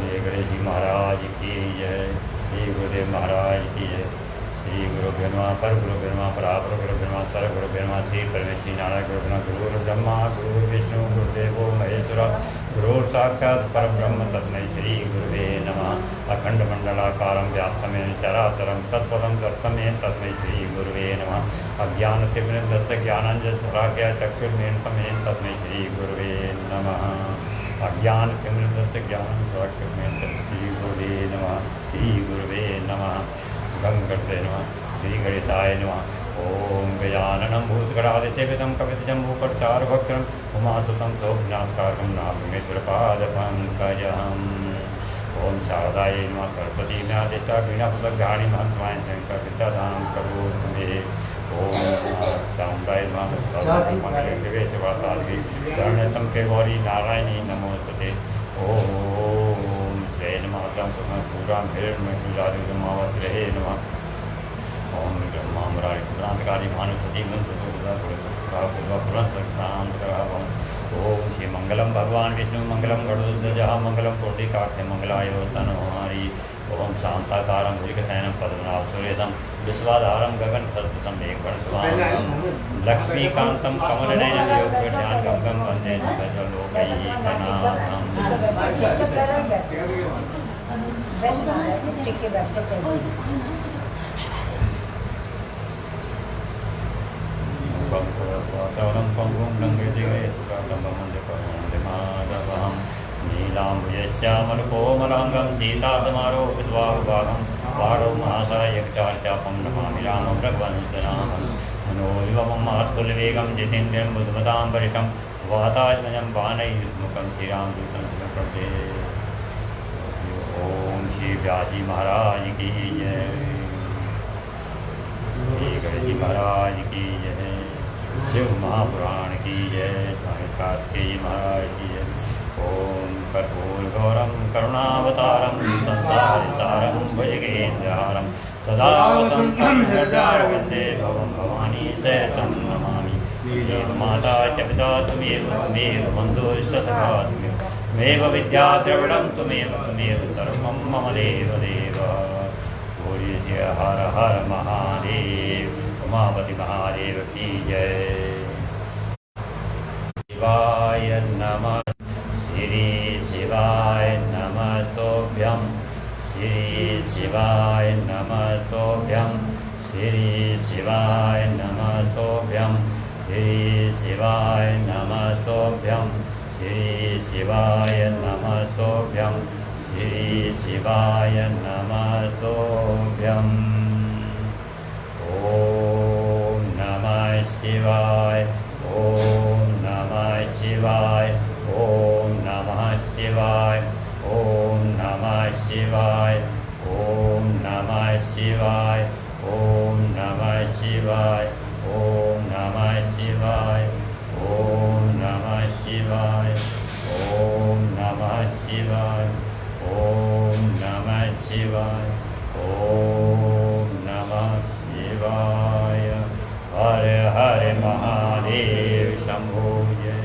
श्री गणेश जी महाराज की जय। श्री गुरुदेव महाराज की जय। श्री गुरु ब्रह्मा पर गुरु ब्रह्मा परापर गुरु ब्रह्मा सर गुरु ब्रह्मा श्री परमेश्वरी नारायण गुरु ब्रह्मा गुरु ब्रह्मा गुरु विष्णु गुरुदेवो महेश्वर गुरु साक्षात् परब्रह्म तस्मै श्री गुरुवे नमः। अखंड मंडलाकारं व्याप्तमेन चराचरं तत्पदं दर्शमेन तस्मै श्री गुरुवे नमः। अज्ञानतिमिरन्दस्य ज्ञानाञ्जनशलाकया चक्षुर्मीलितं तस्मै श्री गुरुवे नमः। अज्ञानतिमिरन्दस्य ज्ञानाञ्जनशलाकया तस्मै श्री गुरुवे नमः। श्री गुरुवे नमः। गंगते नमः। श्री गणेशाय नमः। ओम गजाननं भूतगणादिसेवितं कपितजम्बूफलचारुभक्षणं उमासुतं सौज्ञास्कारकं नागमेश्वरपादपङ्कजम्। ओम शारदायै नमः। सरस्वती नादिष्टा वीणापुस्तकधारिणी महत्त्वाय शङ्करविद्यादानं करोतु मे। ओम शान्ताय नमः। सर्वमङ्गले शिवे शिवासाध्वी शरण्यं के गौरी नारायणी नमोस्तुते। ओम श्री नमः। पूरा हिरण्यमावस्रहे नमः। ओम ब्रह्मामरारी भानुसती ओम श्री मंगलम भगवान विष्णु मंगलम गरुड़ध्वज मंगलम कोटिकाक्ष मंगलाय तनोहरि। ओम शांताकारं भुजगशयनं पद्मनाभ सुरेशं विश्वाधारं गगन सदृशं मेघवर्णशोभां लक्ष्मीकान्तं कमलनयनं योगध्यानगम्यं वन्दे सकललोकैकनाथम्। नीलाम्बुजश्यामलकोमलाङ्गं सीतासमारोहितवाहुभागं वारो महासायकचार्चापं नमामि रामं रघुवंशनाथं। मनोविभवमात्कुलवेगं जितेन्द्रियं बुद्धिमतां वरिष्ठं वातात्मजं बाणैर्मुखं श्रीरामदूतं प्रपद्ये। ओम श्री व्यासी महाराज की जय। श्री गणेश जी महाराज की जय। शिव महापुराण की जय। स्वामी कार्तिकेय महाराज की जय। ओम कर्पूरगौरं करुणावतारं संसारसारं भुजगेन्द्रहारं सदा वसन्तं हृदयारविन्दे भवं भवानी सहितं नमामि। त्वमेव माता च पिता त्वमेव बन्धुश्च सखा त्वमेव विद्या द्रविणं त्वमेव सर्वं मम देवदेव। बोलिए हर हर महादेव। उमापति महादेव की जय। शिवाय नमः। श्री शिवाय नमः तोभ्यं। श्री शिवाय नमः तोभ्यं। श्री शिवाय नमः तोभ्यं। श्री शिवाय नमः तोभ्यं। श्री शिवाय नमः तोभ्यं। श्री शिवाय नमः तोभ्यम्। ओम नमः शिवाय। ओम नमः शिवाय। ओम नमः शिवाय। ओम नमः शिवाय। ओम नमः शिवाय। ओम नमः शिवाय। ओम नमः शिवाय। ओम नमः शिवाय। ओम नमः शिवाय। ओम नमः शिवाय। ओम नमः शिवाय। हर हर महादेव शंभो जय।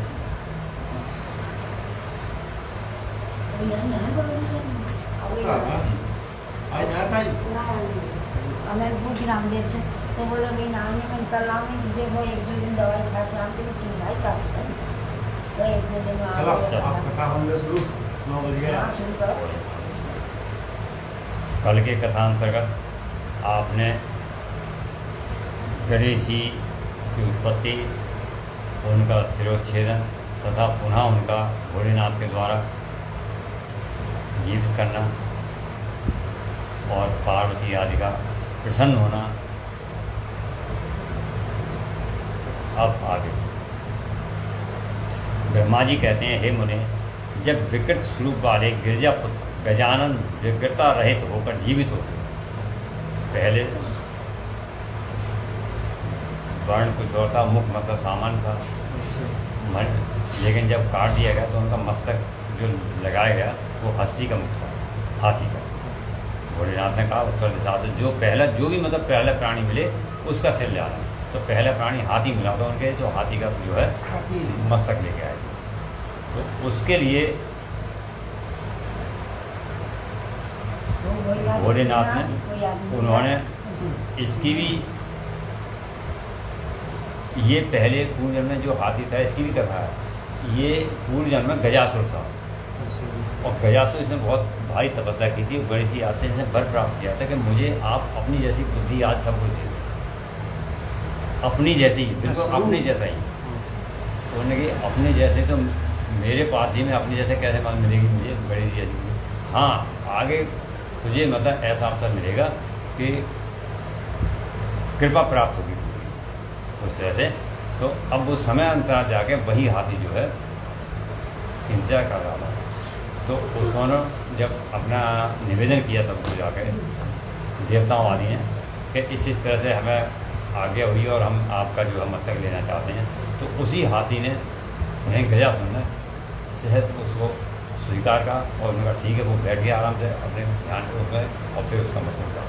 मैं पूछ रामदेव से तो बोलो नहीं नाम नहीं मैं कल आऊँगी देखो एक दो दिन दवाई खा के आते हैं ठीक भाई का तो एक दो दिन चलो आप कथा होंगे शुरू 9 बजे शुरू करो। कल के कथांतर्गत आपने गणेश जी की उत्पत्ति, उनका शिरोच्छेदन तथा पुनः उनका भोलेनाथ के द्वारा जीवित करना और पार्वती आदि का प्रसन्न होना। अब आगे ब्रह्मा जी कहते हैं, हे मुने, जब विकृत स्वरूप वाले गिरजापुत्र गजानन विकृता रहित होकर जीवित होते, पहले वर्ण कुछ और था, मुख मतलब सामान्य था, लेकिन जब काट दिया गया तो उनका मस्तक जो लगाया गया वो हस्ती का मुख था, हाथी का। भोलेनाथ ने कहा उत्तर दिशा से जो भी मतलब पहला प्राणी मिले उसका सिर ले आना। तो पहला प्राणी हाथी मिला था उनके, तो हाथी का जो है मस्तक लेके आए। तो उसके लिए भोलेनाथ ने उन्होंने इसकी भी ये पहले पूर्व जन्म में जो हाथी था इसकी भी कथा है। ये पूर्व जन्म में गजासुर था और गजासुर इसने बहुत भारी तपस्या की थी। बड़ी सी आज से इसने वर प्राप्त किया था कि मुझे आप अपनी जैसी बुद्धि आज सब कुछ दे दो, अपनी जैसी बिल्कुल अपने जैसा ही। तो उन्होंने कि अपने जैसे तो मेरे पास ही में अपने जैसे कैसे मान मिलेगी मुझे बड़ी सी जैसी। हाँ आगे तुझे मतलब ऐसा अवसर मिलेगा कि कृपा प्राप्त होगी उस तरह से। तो अब वो समय अंतराल जाके वही हाथी जो है इंतजार कर रहा था। तो उन्होंने जब अपना निवेदन किया सबको जाकर देवताओं आदि ने कि इस तरह से हमें आज्ञा हुई और हम आपका जो है मस्तक लेना चाहते हैं, तो उसी हाथी ने उन्हें गजासुर ने सहज उसको स्वीकार का और उन्होंने कहा ठीक है। वो बैठ गया आराम से अपने ध्यान के उसमें और फिर उसका मस्तक लगा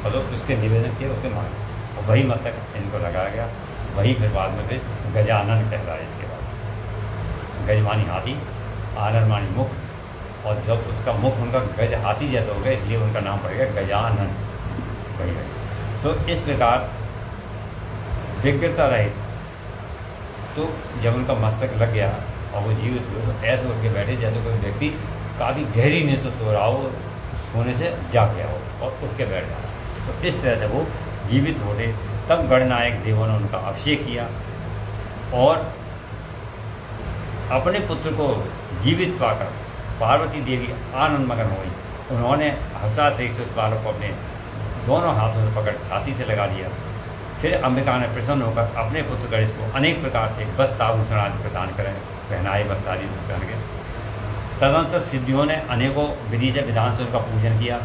और तो उसके निवेदन किए उसके मांगे और वही मस्तक इनको लगाया गया। वही फिर बाद में फिर गजानन कहलाया। इसके बाद गजमानी हाथी, आनन मानी मुख और जब उसका मुख उनका गज हाथी जैसा हो गया इसलिए उनका नाम पड़ गया गजानन। वही है। तो इस प्रकार विकृता रहे। तो जब उनका मस्तक लग गया और वो जीवित हुए तो ऐसे उठ के बैठे जैसे कोई व्यक्ति काफ़ी गहरी नींद से सो रहा हो, सोने से जाग गया हो और उठ के बैठ गया। तो इस तरह से वो जीवित हो गए। तब गणनायक देवों ने उनका अभिषेक किया और अपने पुत्र को जीवित पाकर पार्वती देवी आनंद मगन हो गई। उन्होंने हर्षातिरेक से उस बालक को अपने दोनों हाथों से पकड़ छाती से लगा दिया। फिर अंबिका ने प्रसन्न होकर अपने पुत्र गणेश को अनेक प्रकार से वस्त्र आभूषण आदि प्रदान करें, पहनाए वस्त्र आदि पहन के। तदनंतर सिद्धियों ने अनेकों विधि से विधान से उनका पूजन किया।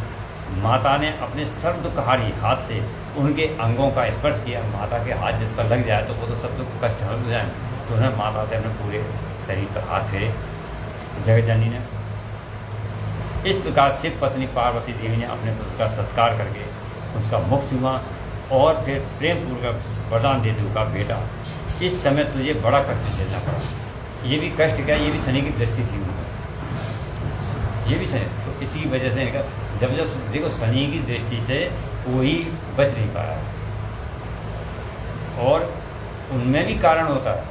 माता ने अपने सर्व दुखहारी हाथ से उनके अंगों का स्पर्श किया। माता के हाथ जिस पर लग जाए तो वो तो सब दुख कष्ट हो जाए, तो उन्हें माता से अपने पूरे शरीर पर हाथ फेरे जगत जननी ने। इस प्रकार शिव पत्नी पार्वती देवी ने अपने पुत्र का सत्कार करके उसका मुख चूमा और फिर प्रेम पूर्वक वरदान देते हुए कहा, बेटा इस समय तुझे बड़ा कष्ट झेलना पड़ा। ये भी कष्ट क्या, ये भी शनि की दृष्टि थी उनको, ये भी शनि। तो इसी वजह से इनका जब जब देखो शनि की दृष्टि से कोई बच नहीं पाया और उनमें भी कारण होता है।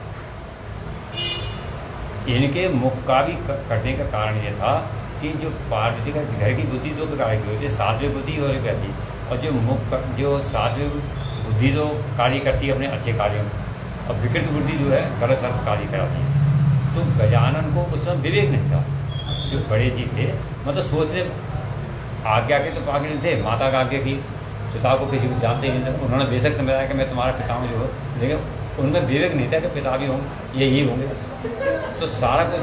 इनके मुख का भी कटने का कारण ये था कि जो पार्वती का घर की बुद्धि दो प्रकार की होती है, सात्विक बुद्धि और एक ऐसी। और जो मुख जो सात्विक बुद्धि तो कार्य करती है अपने अच्छे कार्यों में और विकृत बुद्धि जो है गलत सलत कार्य कराती है। तो गजानन को उस समय विवेक नहीं था। जो बड़े जी थे मतलब सोचने आज्ञा के तो पागे नहीं थे, माता का आज्ञा की, पिता को किसी को जानते ही नहीं थे। उन्होंने बेशक समझाया कि मैं तुम्हारा पिता हूँ जो हो, लेकिन उनमें विवेक नहीं था कि पिता भी होंगे यही होंगे। तो सारा कुछ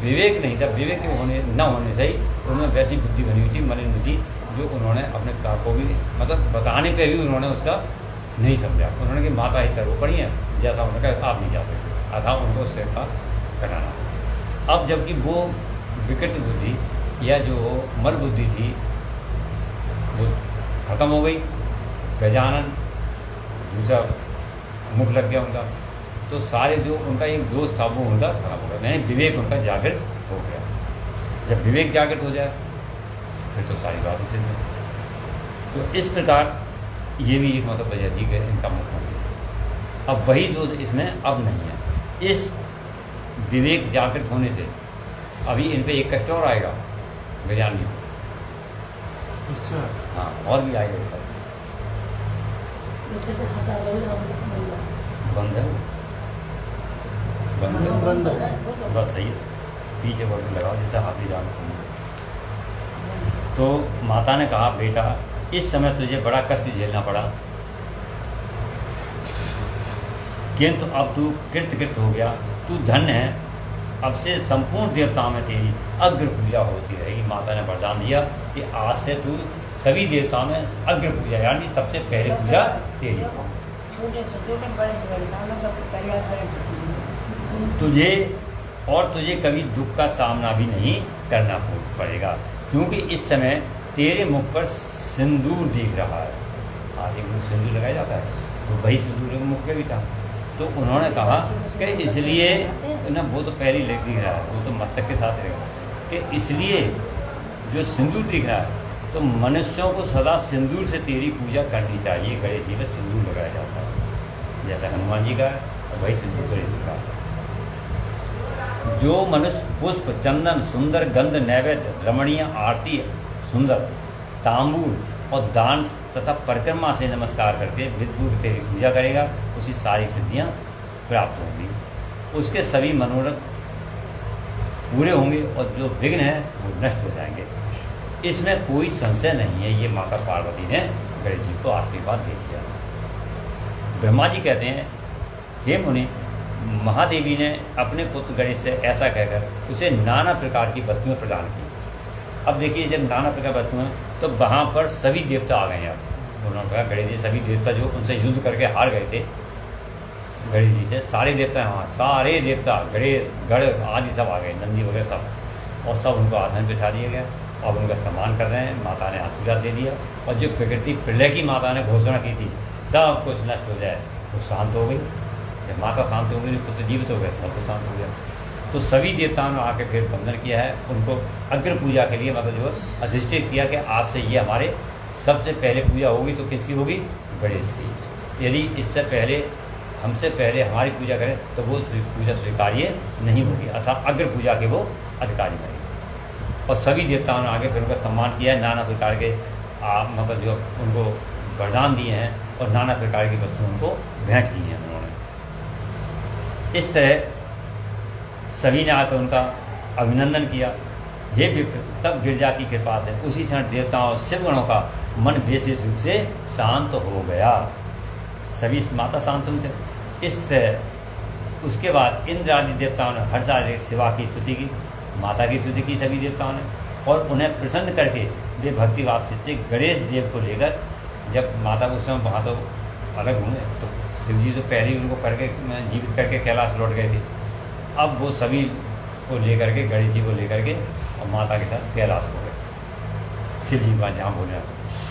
विवेक नहीं था। विवेक होने न होने से ही उन्होंने वैसी बुद्धि बनी हुई थी, मलिन बुद्धि, जो उन्होंने अपने पिता को भी मतलब बताने पे भी उन्होंने उसका नहीं समझा। उन्होंने कि माता ही सर्वोपरि है, जैसा उन्होंने कहा आप नहीं जा सकते, अथा उनको सिर का कटाना। अब जबकि वो विकृत बुद्धि या जो मल बुद्धि थी वो खत्म हो गई, गजानन दूसरा मुख लग गया उनका, तो सारे जो उनका एक दोष था वो उनका खराब हो गया, यानी विवेक उनका जागृत हो गया। जब विवेक जागृत हो जाए फिर तो सारी बात उसे है। तो इस प्रकार ये भी एक मतलब वजह थी कि इनका मुख हो गया। अब वही दोष इसमें अब नहीं है। इस विवेक जागृत होने से अभी इन पे एक कष्ट और आएगा गजाननी को। अच्छा हाँ और भी आएगा ऊपर बंद है बंद बस सही है, पीछे बटन लगाओ जैसे हाथी जान। तो माता ने कहा बेटा इस समय तुझे बड़ा कष्ट झेलना पड़ा, किंतु अब तू कृतकृत हो गया, तू धन्य है। अब से संपूर्ण देवताओं में तेरी अग्र पूजा होती रहेगी। माता ने वरदान दिया कि आज से तू सभी देवताओं में अग्र पूजा यानी सबसे पहले पूजा तेरी। तुझे कभी दुख का सामना भी नहीं करना पड़ेगा, क्योंकि इस समय तेरे मुख पर सिंदूर दिख रहा है। आज एक मुख सिंदूर लगाया जाता है, तो वही सिंदूर मुख पे भी था। तो उन्होंने कहा कि इसलिए ना वो तो पहले दिख रहा है, वो तो मस्तक के साथ रहेगा, कि इसलिए जो सिंदूर दिख रहा है तो मनुष्यों को सदा सिंदूर से तेरी पूजा करनी चाहिए। गणेश जी में सिंदूर लगाया जाता है, जैसा हनुमान जी का है और वही सिंदूर गणेश जी का है। जो मनुष्य पुष्प, चंदन, सुंदर गंध, नैवेद्य, रमणीय आरती, सुंदर तांबूल और दान तथा परिक्रमा से नमस्कार करके विद्युत तेरी पूजा करेगा, उसी सारी सिद्धियां प्राप्त होंगी, उसके सभी मनोरथ पूरे होंगे और जो विघ्न है वो नष्ट हो जाएंगे। इसमें कोई संशय नहीं है। ये माता पार्वती ने गणेश जी को आशीर्वाद दे दिया। ब्रह्मा जी कहते हैं, हे मुनि, महादेवी ने अपने पुत्र गणेश से ऐसा कहकर उसे नाना प्रकार की वस्तुएं प्रदान की। अब देखिए, जब नाना प्रकार वस्तुएं, तो वहाँ पर सभी देवता आ गए हैं। अब उन्होंने कहा, गणेश जी सभी देवता जो उनसे युद्ध करके हार गए थे गणेश जी से, सारे देवता वहाँ, सारे देवता गणेश गढ़ आदि सब आ गए, नंदी वगैरह सब, और सब उनको आसन बिठा दिया गया। अब उनका सम्मान कर रहे हैं। माता ने आशीर्वाद दे दिया और जो प्रकृति प्रलय की माता ने घोषणा की थी सब कुछ नष्ट हो जाए, वो शांत हो गई। जब माता शांत हो गई, पुत्र जीवित हो गए, सब कुछ शांत हो गया। तो सभी देवताओं ने आके फिर वंदन किया है उनको। अग्र पूजा के लिए मतलब जो अधिष्ठित किया कि आज से ये हमारे सबसे पहले पूजा होगी, तो किसकी होगी? गणेश की। यदि इससे पहले हमसे पहले हमारी पूजा करें तो वो पूजा स्वीकार्य नहीं होगी, अर्थात अग्र पूजा के वो अधिकारी बनेंगे। और सभी देवताओं ने आगे फिर उनका सम्मान किया है। नाना प्रकार के मतलब जो उनको वरदान दिए हैं और नाना प्रकार की वस्तु उनको भेंट की हैं उन्होंने। इस तरह सभी ने आकर उनका अभिनंदन किया। ये भी तब गिरजा की कृपा से उसी क्षण देवताओं और शिवगणों का मन विशेष रूप से शांत हो गया। सभी माता शांत उनसे। इस तरह उसके बाद इंद्र आदि देवताओं ने हर सारे शिवा की स्तुति की, माता की स्तुति की सभी देवताओं ने, और उन्हें प्रसन्न करके वे भक्ति भाव से गणेश देव को लेकर, जब माता उस समय वहाँ तो अलग हुए, तो शिव जी तो पहले ही उनको करके जीवित करके कैलाश लौट गए थे। अब वो सभी को लेकर के, गणेश जी को लेकर के और माता के साथ कैलाश हो गए। शिव जी का जहाँ बोले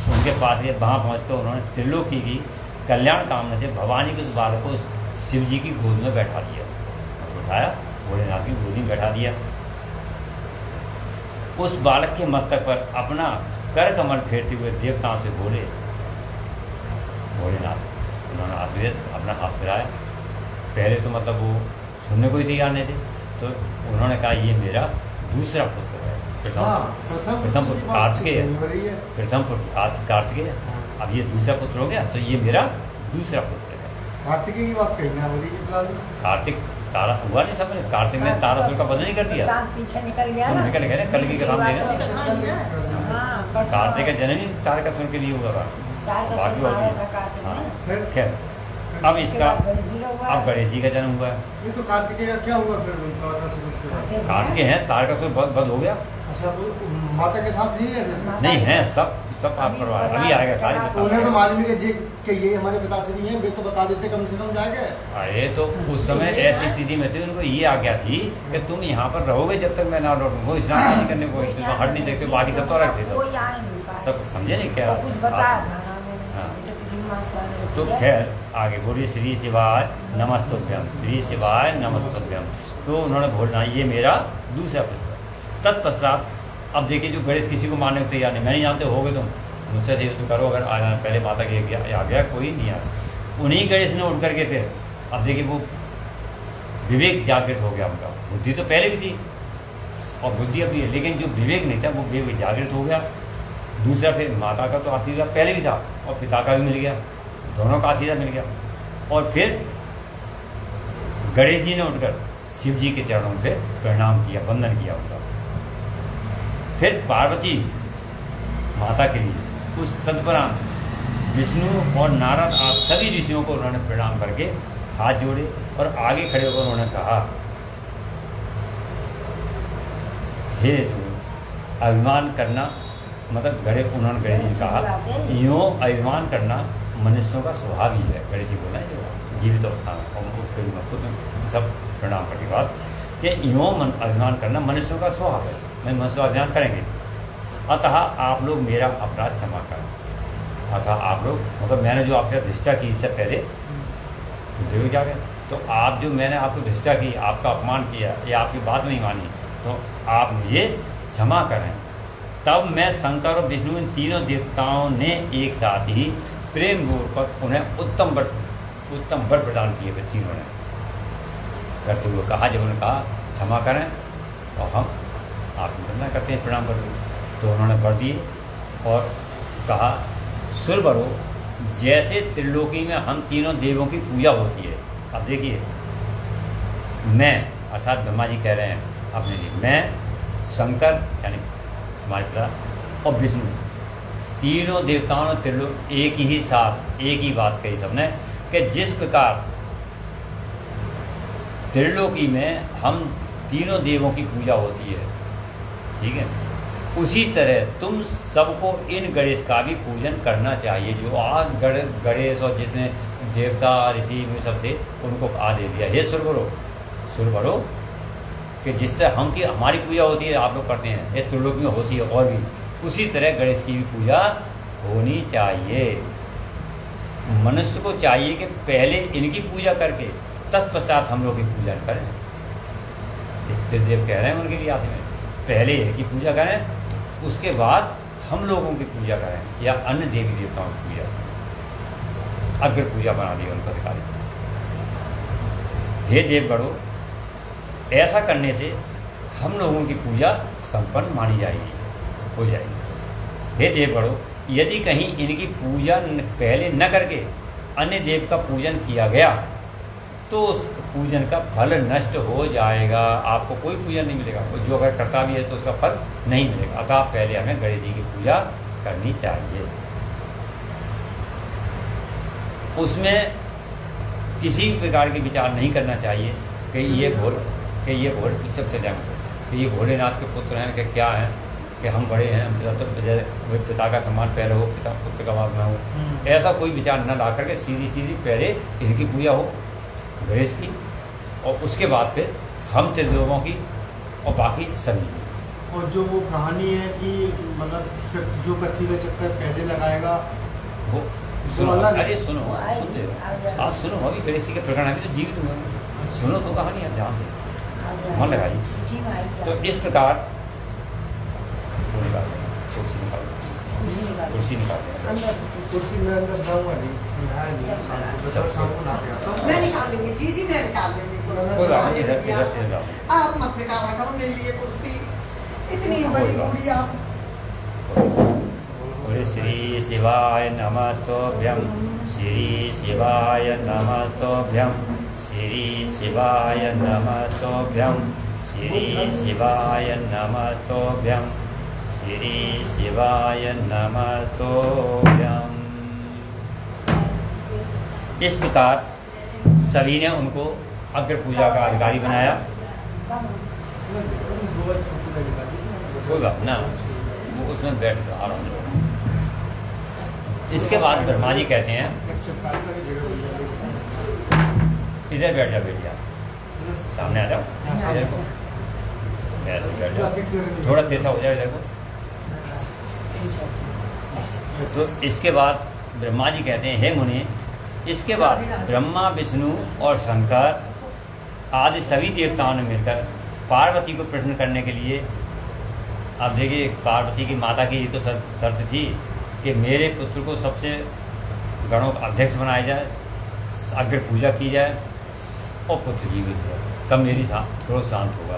उनके पास ये वहाँ पहुँच कर उन्होंने त्रिलोकी की कल्याण कामना से भवानी के उस बालक को शिव जी की गोद में बैठा दिया, उठाया, भोलेनाथ की गोदी में बैठा दिया। उस बालक के मस्तक पर अपना कर कमल फेरते हुए देवताओं से बोले, भोलेनाथ, उन्होंने आशीर्वाद अपना हाथ फिराया। पहले तो मतलब वो सुनने को ही तैयार नहीं थे, तो उन्होंने कहा ये मेरा दूसरा पुत्र है। प्रथम पुत्र कार्तिकेय, प्रथम पुत्र कार्तिकेय, अब ये दूसरा पुत्र हो गया, तो ये मेरा दूसरा पुत्र है। कार्तिकेय की बात कही ना बोली, कार्तिक तारा हुआ नहीं समझ, कार्तिक ने तारासुर का वध नहीं कर दिया, पीछे निकल गया ना, निकल गए, कल की काम देगा। कार्तिक का जन्म ही तारकासुर के लिए हुआ था, बाकी और भी। खैर, अब इसका अब गणेश जी का जन्म हुआ है। ये तो कार्तिकेय का क्या हुआ फिर? कार्तिकेय है, तारकासुर वध हो गया। अच्छा, माता के साथ नहीं रहते? नहीं है, सब आप परवाह, अभी आएगा सारे। उन्हें तो मालूम है कि ये हमारे पिता से नहीं है, वे तो बता देते कम से कम जाके। अरे तो उस समय ऐसी स्थिति में थे, उनको ये आज्ञा थी कि तुम यहाँ पर रहोगे जब तक मैं ना लौटूं। वो स्नान नहीं करने को हट नहीं सकते, बाकी सब तो अलग थे, सब समझे नहीं क्या। तो खैर आगे बोलिए, श्री शिवाय नमस्तुभ्यम, श्री शिवाय नमस्तुभ्यम। तो उन्होंने बोलना ये मेरा दूसरा पुत्र। तत्पश्चात अब देखिए, जो गणेश किसी को मारने को तैयार नहीं, मैं नहीं जानते होगे तुम, मुझसे युद्ध करो, अगर पहले माता की आ गया कोई नहीं आया। उन्हीं गणेश ने उठ करके फिर अब देखिए वो विवेक जागृत हो गया उनका। बुद्धि तो पहले भी थी और बुद्धि अभी है, लेकिन जो विवेक नहीं था वो विवेक जागृत हो गया। दूसरा फिर माता का तो आशीर्वाद पहले भी था और पिता का भी मिल गया, दोनों का आशीर्वाद मिल गया। और फिर गणेश जी ने उठकर शिव जी के चरणों से प्रणाम किया, वंदन किया उनका। फिर पार्वती माता के लिए उस तत्परांत विष्णु और नारद आप सभी ऋषियों को उन्होंने प्रणाम करके हाथ जोड़े और आगे खड़े होकर उन्होंने कहा, हे अभिमान करना, मतलब उन्होंने गणेश जी कहा, यूँ अभिमान करना मनुष्यों का स्वभाव ही है। गणेश जी बोला जो जीवित अवस्था में, और उसके लिए खुद सब प्रणाम करने के बाद कि यूँ अभिमान करना मनुष्यों का स्वभाव है, मैं मनुष्य अभिमान करेंगे। अतः आप लोग मेरा अपराध क्षमा करें। अतः आप लोग मतलब मैंने जो आपसे धिष्ठा की इससे पहले देख जाके, तो आप जो मैंने आपको धिष्ठा की, आपका अपमान किया या आपकी बात नहीं मानी, तो आप मुझे क्षमा करें। तब मैं शंकर और विष्णु इन तीनों देवताओं ने एक साथ ही प्रेम पूर्वक उन्हें उत्तम वर प्रदान किए थे तीनों ने। करते हुए कहा, जब उन्होंने कहा क्षमा करें और हम आपकी वंदना करते हैं, प्रणाम कर तो उन्होंने वर दिए और कहा, सुरवरो, जैसे त्रिलोकी में हम तीनों देवों की पूजा होती है। अब देखिए, मैं अर्थात ब्रह्मा जी कह रहे हैं अपने लिए, मैं शंकर यानी हमारे पिता और विष्णु, तीनों देवताओं ने त्रिलोक एक ही साथ एक ही बात कही सबने कि जिस प्रकार त्रिलोकी में हम तीनों देवों की पूजा होती है, ठीक है, उसी तरह तुम सबको इन गणेश का भी पूजन करना चाहिए। जो आज गणेश और जितने देवता ऋषि में सब थे उनको आदेश दिया, हे सुरवरो कि जिस तरह हमारी पूजा होती है आप लोग करते हैं, ये त्रिलोक में होती है और भी, उसी तरह गणेश की भी पूजा होनी चाहिए। मनुष्य को चाहिए कि पहले इनकी पूजा करके तत्पश्चात हम लोग की पूजा करें। त्रिदेव कह रहे हैं उनके लिए में, पहले इनकी पूजा करें, उसके बाद हम लोगों की पूजा करें या अन्य देवी देवताओं की पूजा। अग्र पूजा बना दी उनको अधिकारी। हे देवगणों, ऐसा करने से हम लोगों की पूजा संपन्न मानी जाएगी, हो जाएगी। हे देवगणों, यदि कहीं इनकी पूजा पहले न करके अन्य देव का पूजन किया गया तो उस पूजन का फल नष्ट हो जाएगा, आपको कोई पूजन नहीं मिलेगा। जो अगर करता भी है तो उसका फल नहीं मिलेगा। अतः पहले हमें गणेश जी की पूजा करनी चाहिए। उसमें किसी प्रकार के विचार नहीं करना चाहिए कि ये घोड़े सब चले जाएंगे, कि ये भोलेनाथ के पुत्र हैं, कि क्या हैं, कि हम बड़े हैं, पिता का सम्मान पहले हो, पिता पुत्र का मान हो। ऐसा कोई विचार न ला करके सीधी पहले इनकी पूजा हो गणेश की, और उसके बाद फिर हम त्रिदेवों की और बाकी सभी। और जो वो कहानी है कि मतलब जो पृथ्वी का चक्कर पहले लगाएगा वो सुनो, अरे सुनो, सुनते हो आप, सुनो, अभी गणेश जी के प्रकरण है तो जीवित हुए, सुनो तो कहानी है, ध्यान से मन लगाइए। तो इस प्रकार कुर्सी निकाल कुर्सी में अंदर जाऊंगा नहीं, मैं निकाल लूंगी जी, मैं निकाल लूंगी। आप मत निकाला करो मेरे लिए कुर्सी, इतनी बड़ी बूढ़ी आप। श्री शिवाय नमस्तोभ्यं, श्री शिवाय नमस्तोभ्यं, श्री शिवाय नमस्तोभ्यं, श्री शिवाय नमस्तोभ्यं, श्री शिवाय नमस्तोभ्यं। इस प्रकार सभी ने उनको अग्र पूजा का अधिकारी बनाया। कोई बात ना, वो उसमें बैठ गया आराम से। इसके बाद ब्रह्मा जी कहते हैं, इधर बैठ जा बेटिया, सामने आ जाओ, इधर को ऐसे बैठ जाओ, थोड़ा तेजा हो जाए इधर को। तो इसके बाद ब्रह्मा जी कहते हैं, हे मुनि, इसके बाद ब्रह्मा, विष्णु और शंकर आदि सभी देवताओं ने मिलकर पार्वती को प्रश्न करने के लिए, अब देखिए पार्वती की माता की तो शर्त थी कि मेरे पुत्र को सबसे गणों का अध्यक्ष बनाया जाए, अग्र पूजा की जाए और पुत्र जीवित हो, तब मेरी क्रोध शांत होगा।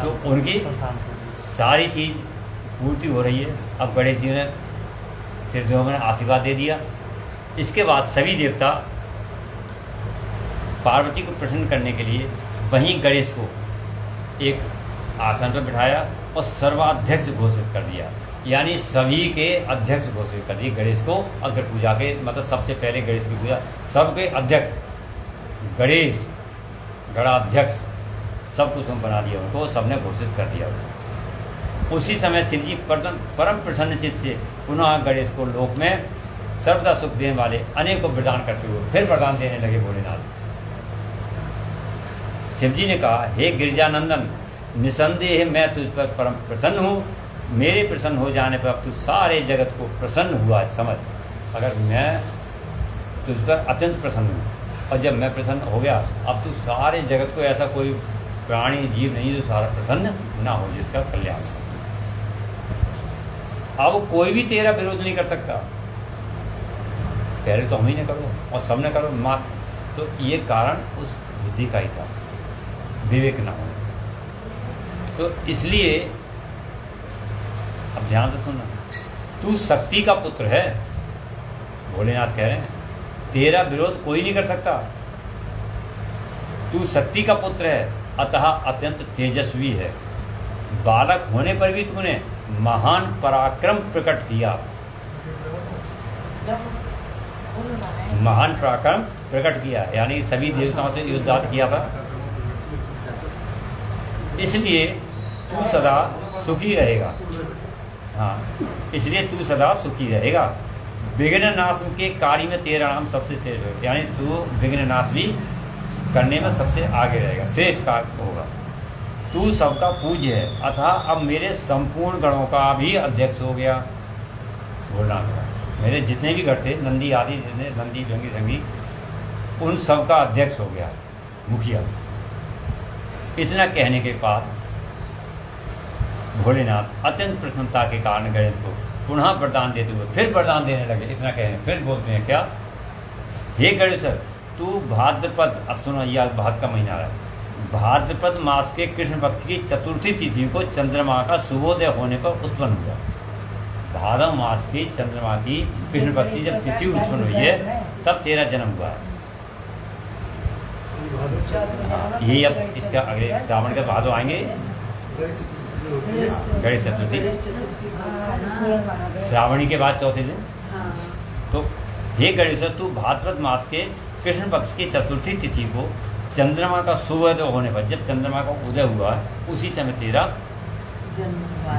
तो उनकी सारी चीज़ पूर्ति हो रही है। अब गणेश जी ने त्रिदेवों ने आशीर्वाद दे दिया। इसके बाद सभी देवता पार्वती को प्रसन्न करने के लिए वहीं गणेश को एक आसन पर बिठाया और सर्वाध्यक्ष घोषित कर दिया, यानी सभी के अध्यक्ष घोषित कर दिए गणेश को। अग्र पूजा के मतलब सबसे पहले गणेश की पूजा, सबके अध्यक्ष गणेश, गणाध्यक्ष सब कुछ बना दिया उनको, सबने घोषित कर दिया। उसी समय शिव जी परम प्रसन्न चित्त से पुनः गणेश को लोक में सर्वदा सुख देने वाले अनेकों वरदान करते हुए फिर वरदान देने लगे भोलेनाथ। शिव जी ने कहा, हे गिरिजानंदन, निसंदेह मैं तुझ पर परम प्रसन्न हूँ। मेरे प्रसन्न हो जाने पर अब तू सारे जगत को प्रसन्न हुआ समझ। अगर मैं तुझ पर अत्यंत प्रसन्न हूँ और जब मैं प्रसन्न हो गया, अब तू सारे जगत को, ऐसा कोई प्राणी जीव नहीं जो सारा प्रसन्न ना हो, जिसका कल्याण। अब कोई भी तेरा विरोध नहीं कर सकता। पहले तो हम ही ने करो और सब ने करो मात, तो ये कारण उस बुद्धि का ही था, विवेक ना हो। तो इसलिए अब ध्यान से सुनना, तू शक्ति का पुत्र है, भोलेनाथ कह रहे हैं, तेरा विरोध कोई नहीं कर सकता। तू शक्ति का पुत्र है, अतः अत्यंत तेजस्वी है। बालक होने पर भी तूने महान पराक्रम प्रकट किया, महान पराक्रम प्रकट किया, यानी सभी देवताओं से युद्धात किया था। इसलिए तू सदा सुखी रहेगा। हाँ, इसलिए तू सदा सुखी रहेगा। विघ्न नाश के कार्य में तेरा नाम सबसे श्रेष्ठ है, यानी तू विघ्न नाश भी करने में सबसे आगे रहेगा, श्रेष्ठ कार्य होगा। तू सबका पूज्य है, अतः अब मेरे संपूर्ण गणों का भी अध्यक्ष हो गया। बोलना मेरे जितने भी गण थे, नंदी आदि जितने, नंदी भंगी संगी, उन सबका अध्यक्ष हो गया, मुखिया। इतना कहने के बाद भोलेनाथ अत्यंत प्रसन्नता के कारण गणेश को पुनः वरदान देते हुए फिर वरदान देने लगे। इतना कहने फिर बोलते हैं क्या, हे गणेश्वर, तू भाद्रपद, अब सुनो यह भाद्र का महीना आ रहा है, भाद्रपद मास के कृष्ण पक्ष की चतुर्थी तिथि को चंद्रमा का शुभोदय होने पर उत्पन्न हुआ। भाद्र मास की चंद्रमा की कृष्ण पक्ष की जब तिथि उत्पन्न हुई है, तब तेरा जन्म हुआ है। यही अब इसका अगले श्रावण के भादो आएंगे, गणेश चतुर्थी श्रावणी के बाद चौथे दिन। तो हे गणेश, तू भाद्रपद मास के कृष्ण पक्ष की चतुर्थी तिथि को चंद्रमा का सूर्योदय होने पर, जब चंद्रमा का उदय हुआ उसी समय तेरा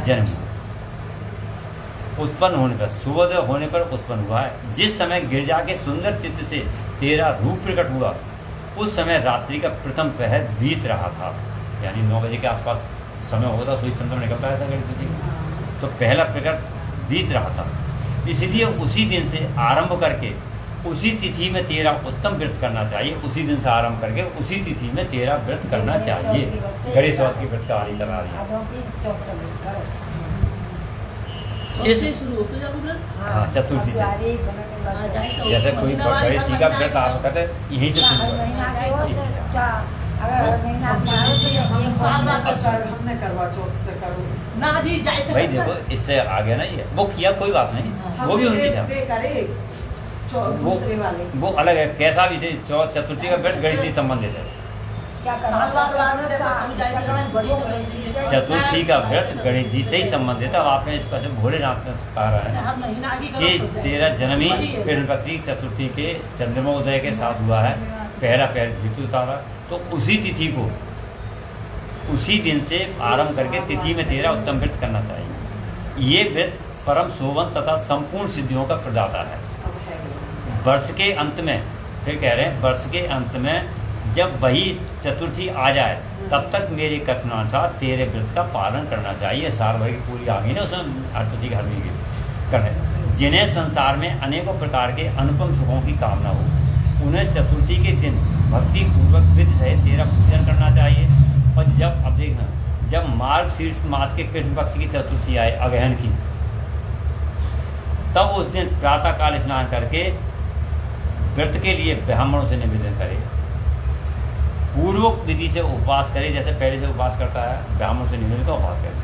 जन्म उत्पन्न होने पर, सूर्योदय होने पर उत्पन्न हुआ है। जिस समय गिरजा के सुंदर चित्र से तेरा रूप प्रकट हुआ, उस समय रात्रि का प्रथम पहर बीत रहा था, यानी 9 बजे के आसपास समय होता, सूर्य चंद्रमा निकलता है ऐसा गणेश जी, तो पहला प्रकट बीत रहा था। इसलिए उसी दिन से आरंभ करके उसी तिथि में तेरा उत्तम व्रत करना चाहिए। उसी दिन से आरंभ करके उसी तिथि में तेरा व्रत करना चाहिए। गणेश चौथ की व्रत का आरी करा रही है शुरू होते जब व्रत, हाँ, चतुर्थी से, जैसे कोई गणेश जी का व्रत आप कहते हैं यहीं से शुरू भाई। देखो इससे आ गया ना, ये वो किया कोई बात नहीं, वो भी उनकी था, वो अलग है। कैसा भी से चतुर्थी का व्रत गणेश जी संबंधित है। चतुर्थी का व्रत गणेश जी से ही संबंधित है। अब आपने इस पर भोलेनाथ ने कहा है कि तेरा जन्म ही कृष्ण पक्ष की चतुर्थी के चंद्रमोदय के साथ हुआ है, पहला पैर ऋतु उतारा, तो उसी तिथि को उसी दिन से आरंभ करके तिथि में तेरा उत्तम व्रत करना चाहिए। ये व्रत परम शोभन तथा संपूर्ण सिद्धियों का प्रदाता है। वर्ष के अंत में, फिर कह रहे हैं वर्ष के अंत में जब वही चतुर्थी आ जाए, तब तक मेरे कथनानुसार तेरे व्रत का पालन करना चाहिए। साल भर की पूरी आ गई ना, उसमें हर हर करने, जिन्हें संसार में अनेकों प्रकार के अनुपम सुखों की कामना हो, उन्हें चतुर्थी के दिन भक्ति पूर्वक विधि सहित तेरा पूजन करना चाहिए। और जब अब देखना, जब मार्ग शीर्ष मास के कृष्ण पक्ष की चतुर्थी आए अगहन की, तब उस दिन प्रातःकाल स्नान करके व्रत के लिए ब्राह्मणों से निवेदन करे, पूर्वोक्त विधि से उपवास करे, जैसे पहले से उपवास करता है, ब्राह्मण से निवेदन का उपवास करे।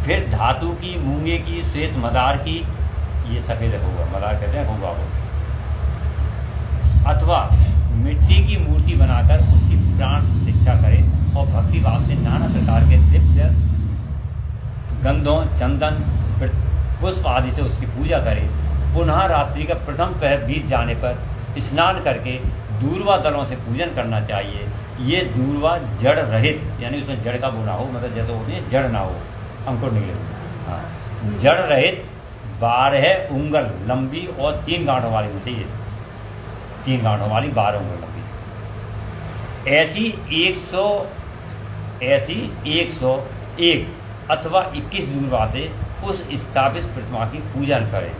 फिर धातु की, मूंगे की, श्वेत मदार की, ये सफेद होगा, मदार कहते हैं होगा वो, अथवा मिट्टी की मूर्ति बनाकर उसकी प्राण प्रतिष्ठा करे और भक्ति भाव से नाना प्रकार के दिव्य गंधों, चंदन, पुष्प आदि से उसकी पूजा करे। पुनः रात्रि का प्रथम पहर बीत जाने पर स्नान करके दूर्वा दलों से पूजन करना चाहिए। ये दूर्वा जड़ रहित, यानी उसमें जड़ का वो ना हो, मतलब जैसे होती है जड़ ना हो, अंकुर निकले, हाँ, जड़ रहित 12 उंगल लंबी और 3 गांठों वाली होनी चाहिए, 3 गांठों वाली 12 उंगल लंबी। ऐसी 101 अथवा 21 दूर्वा से उस स्थापित प्रतिमा की पूजन करें।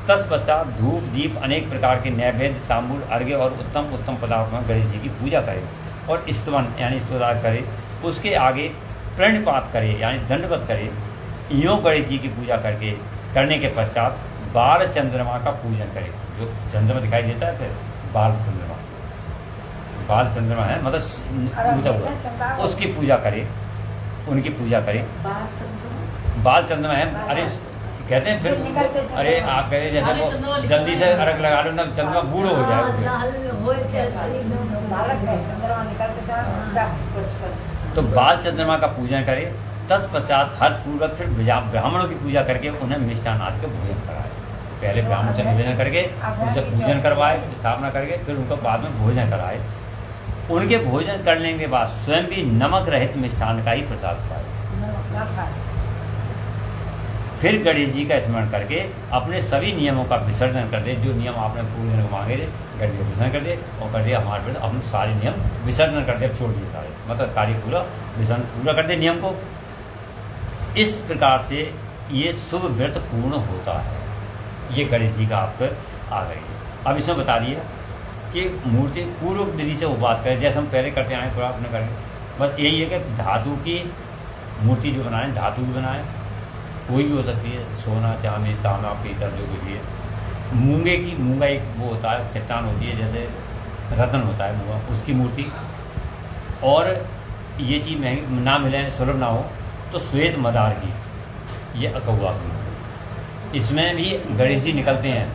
तत्पश्चात धूप दीप अनेक प्रकार के नैवेद्य, तांबूल, अर्घ्य और उत्तम उत्तम पदार्थों में गणेश जी की पूजा करें और स्तवन यानी स्तोत्र करें। उसके आगे प्रणिपात करे यानी दंडवत करे। यूँ गणेश जी की पूजा करके करने के पश्चात बाल चंद्रमा का पूजन करे। जो चंद्रमा दिखाई देता है फिर बाल चंद्रमा है मतलब ऊँचा हुआ, उसकी पूजा करे, उनकी पूजा करे। बाल चंद्रमा है, अरे कहते हैं फिर, अरे आप कहे जैसे वो जल्दी से अर्घ लगा लो ना, चंद्रमा बूढ़ो हो जाए। तो बाल चंद्रमा का पूजन करे, तत्पश्चात हर्षपूर्वक फिर ब्राह्मणों की पूजा करके उन्हें मिष्ठान आदि के भोजन कराए। पहले ब्राह्मण से निवेदन करके उनसे पूजन करवाए, स्थापना करके फिर उनको बाद में भोजन कराए। उनके भोजन करने के बाद स्वयं भी नमक रहित मिष्ठान का ही प्रसाद खाए। फिर गणेश जी का स्मरण करके अपने सभी नियमों का विसर्जन कर दे। जो नियम आपने पूजन को मांगे थे गणेश जी विसर्जन कर दे, और कर दिया हमारे पे हम सारे नियम विसर्जन कर दे, छोड़ दिए सारे, मतलब कार्य पूरा कर दे नियम को। इस प्रकार से ये शुभ व्रत पूर्ण होता है। ये गणेश जी का आपको आ गई है। अब इसमें बता दिया कि मूर्ति पूर्व विधि से उपवास करें, जैसे हम पहले करते आए पूरा अपने करें। बस यही है कि धातु की मूर्ति जो बनाए धातु की बनाए, कोई भी हो सकती है, सोना चांदी तांबा पीतल जो कुछ भी है। मूंगा एक वो होता है, चट्टान होती है, जैसे रत्न होता है मूंगा, उसकी मूर्ति। और ये चीज़ महंगी ना मिले, सुलभ ना हो तो श्वेत मदार की, ये अकौआ की, इसमें भी गणेश जी निकलते हैं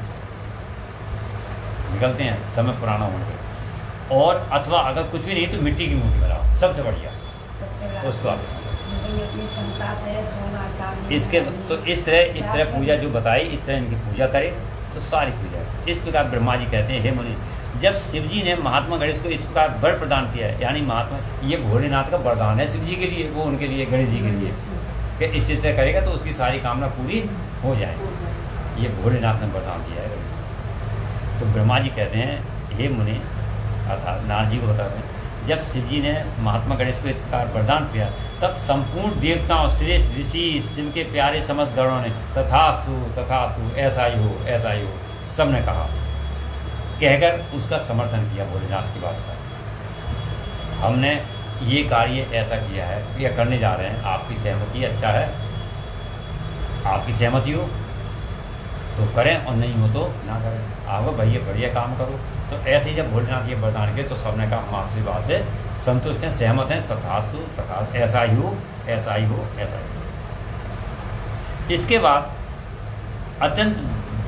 समय पुराना होने पर। और अथवा अगर कुछ भी नहीं तो मिट्टी की मूर्ति बनाओ, सबसे बढ़िया उसको आप इसके। तो इस तरह पूजा जो बताई, इस तरह इनकी पूजा करे तो सारी पूजा। इस प्रकार ब्रह्मा जी कहते हैं, हे मुनि, जब शिव जी ने महात्मा गणेश को इस प्रकार वर प्रदान किया है, यानी महात्मा ये भोलेनाथ का वरदान है शिव जी के लिए, वो उनके लिए गणेश जी के लिए, कि इसी तरह करेगा तो उसकी सारी कामना पूरी हो जाए। ये भोलेनाथ ने वरदान दिया है। तो ब्रह्मा जी कहते हैं, हे मुनि, अर्थात नारद जी को बताते हैं, जब शिव जी ने महात्मा गणेश को इस प्रकार वरदान किया, तब संपूर्ण देवताओं, श्रेष्ठ ऋषि, शिव के प्यारे समस्त गणों ने तथास्तु तथास्तु, ऐसा ही हो सब ने कहा, कहकर उसका समर्थन किया भोलेनाथ की बात का। हमने ये कार्य ऐसा किया है या करने जा रहे हैं, आपकी सहमति अच्छा है, आपकी सहमति हो तो करें और नहीं हो तो ना करें। आपको भैया बढ़िया काम करो। तो ऐसे ही जब भोलेनाथ ये वरदान किए तो सबने कहा हम आपकी बात से संतुष्ट हैं, सहमत हैं, तथास्तु तथा ऐसा ही हो। इसके बाद अत्यंत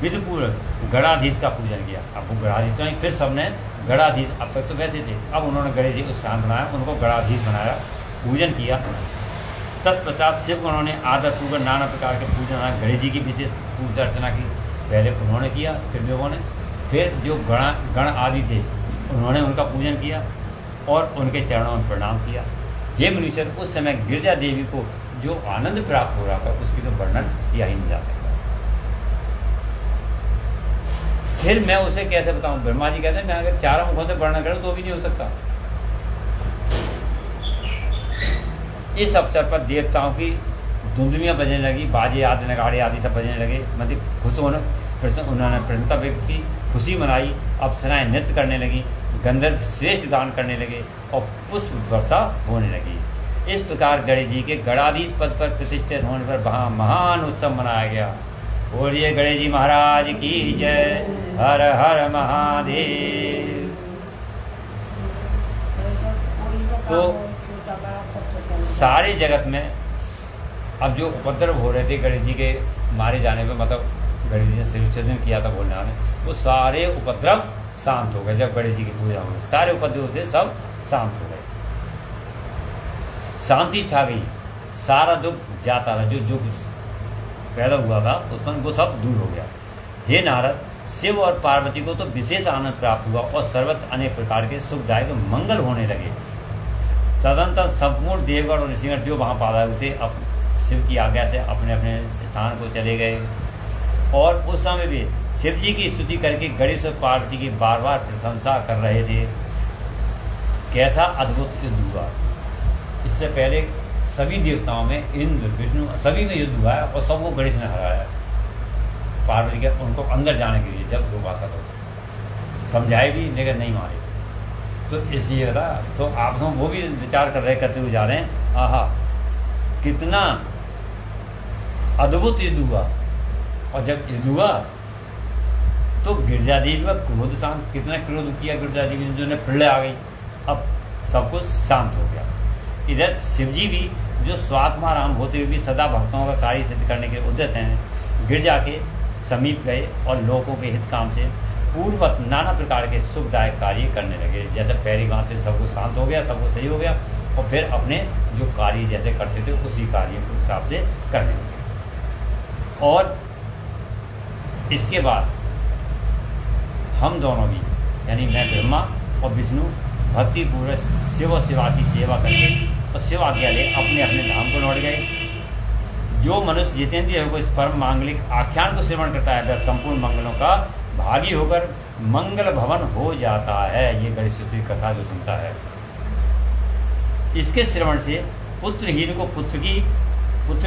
विधिपूर्वक गणाधीश का पूजन किया। अब वो गणाधीश तो फिर सबने गणाधीश, अब तक तो वैसे थे, अब उन्होंने गणेश जी को स्थान बनाया, उनको गणाधीश बनाया, पूजन किया। तत्पश्चात शिव गणों ने आदरपूर्वक नाना प्रकार के पूजन, गणेश जी की विशेष पूजा अर्चना की। पहले उन्होंने किया, फिर देवों ने, फिर जो गण आदि थे उन्होंने उनका पूजन किया और उनके चरणों में प्रणाम किया। हे मुनीश्वर, उस समय गिरजा देवी को जो आनंद प्राप्त हो रहा था उसकी तो वर्णन किया ही नहीं जा सकता। फिर मैं उसे कैसे बताऊं? ब्रह्मा जी कहते हैं मैं अगर चारों मुखों से वर्णन करूं तो भी नहीं हो सकता। इस अवसर पर देवताओं की धुंधलियाँ बजने लगी, बाजे आदि नगाड़े आदि सब बजने लगे, मतलब खुश होने उन्होंने प्रसन्नता व्यक्त की, खुशी मनाई। अप्सराएं नृत्य करने लगी, गंधर्व श्रेष्ठ गान करने लगे और पुष्प वर्षा होने लगी। इस प्रकार गणेश जी के गणाधीश पद पर प्रतिष्ठित होने पर वहाँ महान उत्सव मनाया गया। बोलिए गणेश जी महाराज की जय। हर हर महादेव। तो सारे जगत में अब जो उपद्रव हो रहे थे गणेश जी के मारे जाने पे, मतलब गणेश जी ने सिरच्छेदन किया था भोलेनाथ ने, वो सारे उपद्रव शांत हो गए। जब गणेश जी की पूजा हुई सारे उपद्रव से सब शांत हो गए, शांति छा गई, सारा दुख जाता था, जो पैदा हुआ था उत्पन्न वो सब दूर हो गया। हे नारद, शिव और पार्वती को तो विशेष आनंद प्राप्त हुआ और सर्वत्र अनेक प्रकार के सुखदायक मंगल होने लगे। तदंतर संपूर्ण देवगण और ऋषिगण जो वहाँ पाए हुए थे अब शिव की आज्ञा से अपने अपने स्थान को चले गए। और उस समय भी शिव जी की स्तुति करके गणेश और पार्वती की बार बार प्रशंसा कर रहे थे। कैसा अद्भुत युद्ध हुआ! इससे पहले सभी देवताओं में इंद्र विष्णु सभी में युद्ध हुआ है और सबको गणेश ने हराया। पार्वती के उनको अंदर जाने के लिए जब रोका था तो समझाए भी लेकिन नहीं मारे। तो इसलिए था, तो आप सब वो भी विचार करते हुए जा रहे हैं, आहा कितना अद्भुत युद्ध हुआ। और जब युद्ध हुआ तो गिरजा देवी का क्रोध शांत, कितना क्रोध किया गिरजा देवी ने, जो ने प्रलय आ गई, अब सब कुछ शांत हो गया। इधर शिवजी भी जो स्वात्माराम होते हुए भी सदा भक्तों का कार्य सिद्ध करने के उद्यत हैं, गिरजा के समीप गए और लोगों के हित काम से पूर्ववत नाना प्रकार के सुखदायक कार्य करने लगे। जैसे पैरी बांधते सब कुछ शांत हो गया, सब कुछ सही हो गया, और फिर अपने जो कार्य जैसे करते थे उसी कार्य के हिसाब से करने लगे। और इसके बाद हम दोनों भी, यानी मैं ब्रह्मा और विष्णु, भक्ति पूर्वक शिव और शिवा की सेवा करके और शिव आज्ञा ले अपने अपने धाम को लौट गए। जो मनुष्य जितेंद्रिय होकर इस परम मांगलिक आख्यान को श्रवण करता है वह संपूर्ण मंगलों का भागी होकर मंगल भवन हो जाता है। ये गणेश चतुर्थी कथा जो सुनता है, इसके श्रवण से पुत्रहीन को पुत्र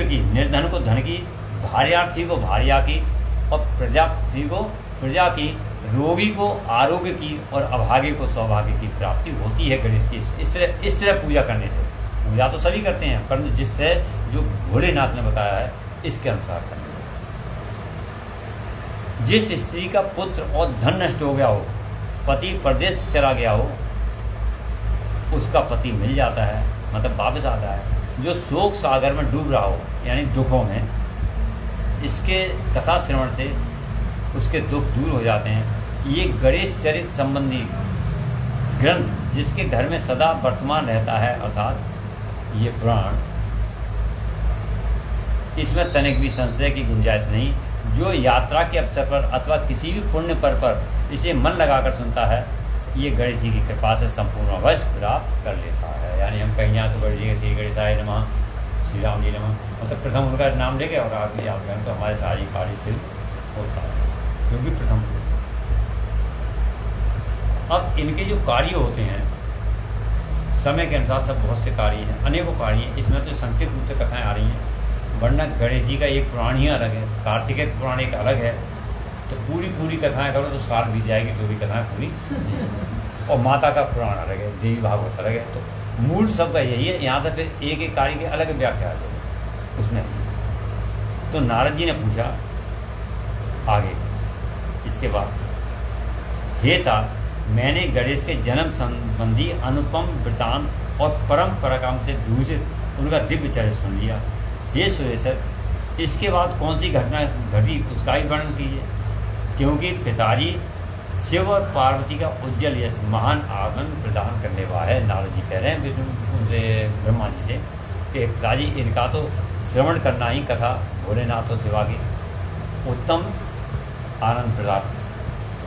की, निर्धन को धन की, भार्यार्थी को भार्या की, और प्रजापति को प्रजा की, रोगी को आरोग्य की, और अभागे को सौभाग्य की प्राप्ति होती है गणेश की। इस तरह पूजा करने से, पूजा तो सभी करते हैं, परंतु जिस तरह जो भोलेनाथ ने बताया है इसके अनुसार करने। जिस स्त्री का पुत्र और धन नष्ट हो गया हो, पति परदेश चला गया हो, उसका पति मिल जाता है, मतलब वापस आता है। जो शोक सागर में डूब रहा हो, यानी दुखों में, इसके कथा श्रवण से उसके दुख दूर हो जाते हैं। ये गणेश चरित्र संबंधी ग्रंथ जिसके घर में सदा वर्तमान रहता है, अर्थात ये पुराण, इसमें तनिक भी संशय की गुंजाइश नहीं। जो यात्रा के अवसर पर अथवा किसी भी पुण्य पर इसे मन लगाकर सुनता है, ये गणेश जी की कृपा से संपूर्ण अवश्य प्राप्त कर लेता है। यानी हम कहीं यहाँ तो गणेश जी के श्री गणेशाय नमः, श्री राम जी नमः, मतलब प्रथम उनका नाम लेके और आगे याद करें तो हमारे सारी कार्य सिद्ध होता है, क्योंकि प्रथम। अब इनके जो कार्य होते हैं समय के अनुसार सब बहुत से कार्य हैं, अनेकों कार्य हैं। इसमें तो संक्षिप्त रूप से कथाएं आ रही हैं, वरना गणेश जी का एक पुराण ही अलग है, कार्तिकेय पुराण एक अलग है। तो पूरी कथाएं करो तो साल बीत जाएगी, तो भी कथाएं पूरी। और माता का पुराण अलग है, देवी भागवत अलग है। तो मूल सबका यही है। यहाँ से फिर एक एक कार्य के अलग व्याख्या आ जाएगी उसमें। तो नारद जी ने पूछा आगे इसके बाद, हे तात, मैंने गणेश के जन्म संबंधी अनुपम वृतांत और परम पराक्रम से दूषित उनका दिव्य चरित्र सुन लिया। हे सुरेश्वर, इसके बाद कौन सी घटना घटी उसका ही वर्णन कीजिए, क्योंकि पिताजी शिव और पार्वती का उज्जवल यश महान आनंद प्रदान करने वाला है। नारद जी कह रहे हैं विष्णु उनसे, ब्रह्मा जी से, कि पिताजी इनका तो श्रवण करना ही कथा भोलेनाथ और शिवा की उत्तम आनंद प्रदान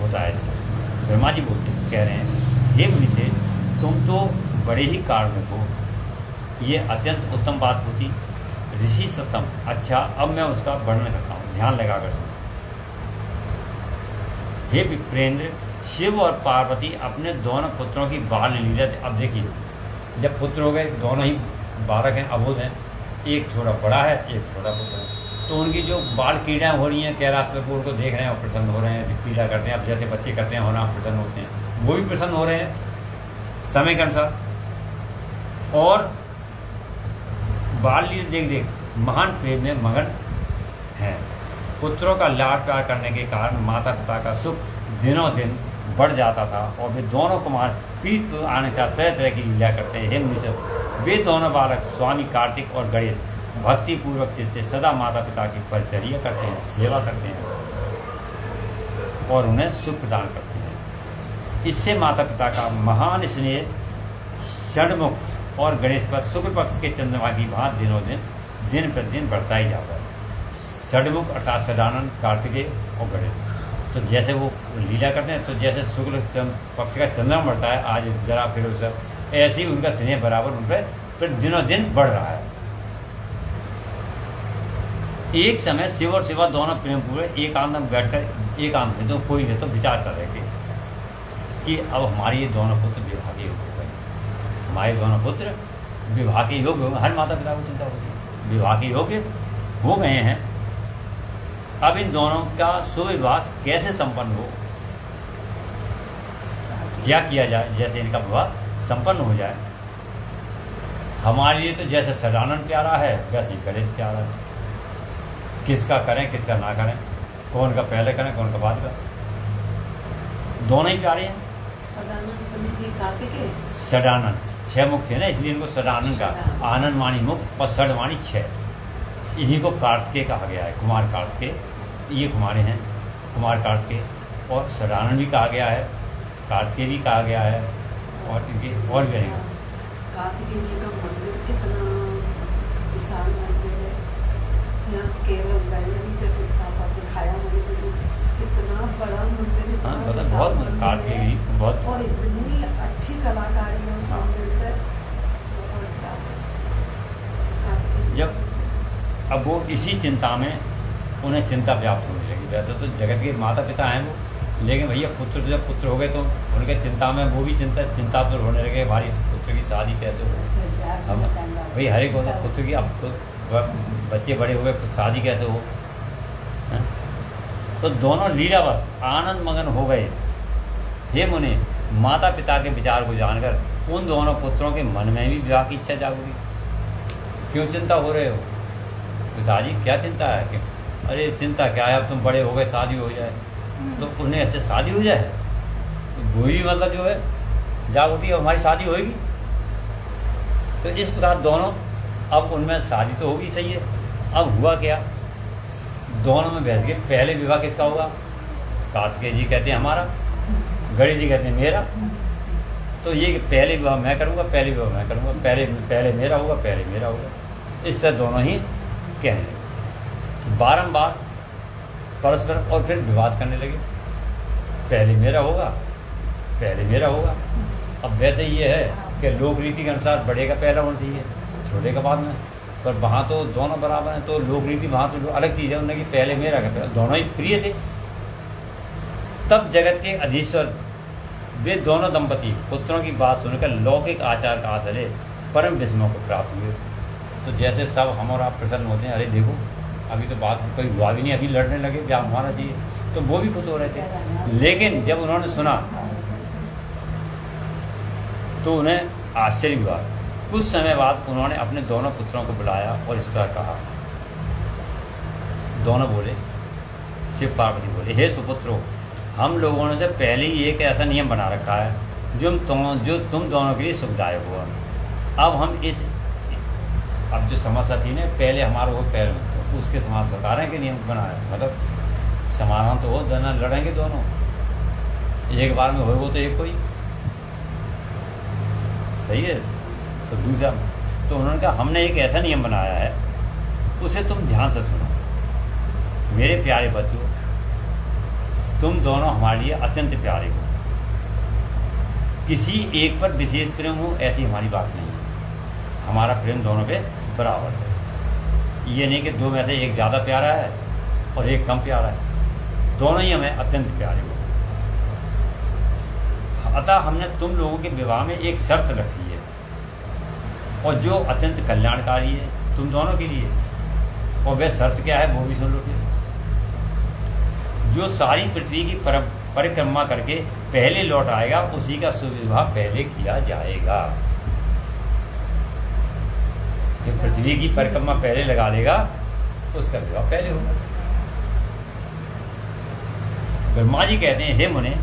होता है। इसलिए ब्रह्मा जी कह रहे हैं, हे मुनि से, तुम तो बड़े ही कार्मिक हो, ये अत्यंत उत्तम बात होती। ऋषि सतम, अच्छा अब मैं उसका वर्णन करता हूँ, ध्यान लगाकर सुनो। हे विप्रेंद्र, शिव और पार्वती अपने दोनों पुत्रों की बाल लीला, अब देखिए जब पुत्र हो गए, दोनों ही बालक हैं, अबोध हैं, एक थोड़ा बड़ा है एक छोटा पुत्र है, तो उनकी जो बाल क्रीड़ाएँ हो रही हैं कैलाश में, उनको देख रहे हैं और प्रसन्न हो रहे हैं, पीड़ा करते हैं। अब जैसे बच्चे करते हैं होना, प्रसन्न होते हैं, वो भी प्रसन्न हो रहे हैं समय के अनुसार। और बाल लीला देख महान प्रेम में मगन हैं। पुत्रों का लाड प्यार करने के कारण माता पिता का सुख दिनों दिन बढ़ जाता था, और वे दोनों कुमार पीठ आने से तरह तरह की लीला करते हैं। हे मुनि, वे दोनों बालक स्वामी कार्तिक और गणेश भक्ति पूर्वक से सदा माता पिता की परिचर्या करते हैं, सेवा करते हैं और उन्हें सुख प्रदान करते हैं। इससे माता पिता का महान स्नेह षण्मुख और गणेश पर शुक्ल पक्ष के चंद्रमा की भांति दिनों दिन प्रतिदिन बढ़ता ही जाता है। षण्मुख अर्थात सदानंद, कार्तिकेय और गणेश। तो जैसे वो लीला करते हैं, तो जैसे शुक्ल पक्ष का चंद्रमा बढ़ता है, आज जरा फिर उस ऐसे ही उनका स्नेह बराबर उन पर फिर दिनों दिन बढ़ रहा है। एक समय शिव और शिवा दोनों प्रेम पूर्वक एकांत में बैठकर, एकांत में तो कोई नहीं तो विचार कर रहे थे कि अब हमारे ये दोनों पुत्र विवाह के योग हो गए, हमारे दोनों पुत्र विवाह के योग हो गए। हर माता पिता को चिंता होती है, विवाह के योग्य हो गए हैं, अब इन दोनों का सुविवाह कैसे संपन्न हो, क्या किया जाए जैसे इनका विवाह संपन्न हो जाए। हमारे लिए तो जैसे सदानंद प्यारा है वैसे ही गणेश प्यारा है, किसका करें किसका ना करें। कौन का पहले करें कौन का बाद का, दोनों ही प्यारे हैं। सदानंद स्वामी जी कार्तिक के षडानंद 6 मुख थे ना, इसलिए इनको षडानंद का, आनंद वाणी मुख और षड वाणी 6, इन्हीं को कार्तिकेय कहा गया है, कुमार कार्तिकेय, ये कुमारे हैं कुमार कार्तिकेय। और षडानंद भी कहा गया है, कार्तिकेय भी कहा गया है, और इनके और भी रहेंगे। कार्तिकेय जी का मंदिर कितना विशाल मंदिर है, यहाँ केवल मैंने भी जब पापा दिखाया मुझे तो कितना बड़ा मंदिर है, हाँ इतना मतलब विशाल बहुत मंदिर कार्तिकेय है। जी बहुत, और इतनी अच्छी कलाकारी है उस हाँ। मंदिर पे, बहुत ज़्यादा। कार्तिकेय जी जब अब वो इसी चिंता में उन्हें चिंता व्याप्त होने लगी। वैसे तो जगत के माता पिता हैं वो, लेकिन भैया पुत्र जब पुत्र हो गए तो उनके चिंता में वो भी चिंता तो होने लगे, हमारी पुत्र की शादी कैसे हो। हम भाई हर एक होता पुत्र की, अब तो बच्चे बड़े हो गए शादी कैसे हो, हैं? तो दोनों लीलावश आनंद मगन हो गए। हे मुने, माता पिता के विचार को जानकर उन दोनों पुत्रों के मन में भी विवाह की इच्छा जागोगी। क्यों चिंता हो रहे हो पिताजी, क्या चिंता है? कि अरे चिंता क्या है, अब तुम बड़े हो गए, शादी हो जाए। तो उन्हें ऐसे शादी हो जाए, तो वही मतलब जो है जाग उठी, अब हमारी शादी होगी। तो इस प्रकार दोनों, अब उनमें शादी तो होगी सही है, अब हुआ क्या, दोनों में बहस गए। पहले विवाह किसका होगा? कार्तिकेय जी कहते हैं हमारा, गणेश जी कहते हैं मेरा। तो ये पहले विवाह मैं करूँगा, पहले विवाह मैं करूँगा, पहले मेरा होगा, पहले मेरा होगा। इस तरह दोनों ही कहने लगे बारंबार परस्पर, और फिर विवाद करने लगे, पहले मेरा होगा, पहले मेरा होगा। अब वैसे ये है कि लोक रीति के अनुसार बड़े का पहला होना चाहिए, छोटे का बाद में, पर वहाँ तो दोनों बराबर हैं, तो लोक रीति वहाँ तो अलग चीज़ है, उन्होंने कि पहले मेरा का पहला, दोनों ही प्रिय थे। तब जगत के अधीश्वर वे दोनों दंपति पुत्रों की बात सुनकर लौकिक आचार का आचले परम विस्मय को प्राप्त हुए। तो जैसे सब हम और आप प्रसन्न होते हैं, अरे देखो अभी तो बात कोई हुआ भी नहीं, अभी लड़ने लगे, ब्याह होना चाहिए, तो वो भी खुश हो रहे थे। लेकिन जब उन्होंने सुना तो उन्हें आश्चर्य हुआ। कुछ समय बाद उन्होंने अपने दोनों पुत्रों को बुलाया और इस प्रकार कहा। दोनों बोले, शिव पार्वती बोले, हे सुपुत्रों, हम लोगों ने से पहले ही एक ऐसा नियम बना रखा है जो तुम दोनों के लिए सुखदायक हुआ। अब हम अब जो समस्या थी ना, पहले हमारा वो पहले तो उसके समान बता रहे हैं कि नियम बना है, मतलब समाधान तो हो, दोनों लड़ेंगे, दोनों एक बार में हो तो एक कोई सही है। तो दूसरा, तो उन्होंने कहा हमने एक ऐसा नियम बनाया है, उसे तुम ध्यान से सुनो। मेरे प्यारे बच्चों, तुम दोनों हमारे लिए अत्यंत प्यारे हो, किसी एक पर विशेष प्रेम हो ऐसी हमारी बात नहीं है, हमारा प्रेम दोनों पे बराबर है। ये नहीं कि दो में से एक ज़्यादा प्यारा है और एक कम प्यारा है, दोनों ही हमें अत्यंत प्यारे हो। अतः हमने तुम लोगों के विवाह में एक शर्त रखी है, और जो अत्यंत कल्याणकारी है तुम दोनों के लिए। और वह शर्त क्या है वो भी सुन लो फिर। जो सारी पृथ्वी की परिक्रमा करके पहले लौट आएगा, उसी का शुभ विवाह पहले किया जाएगा। जो पृथ्वी की परिक्रमा पहले लगा लेगा, उसका विवाह पहले होगा। ब्रह्मा जी कहते हैं, हे मुने,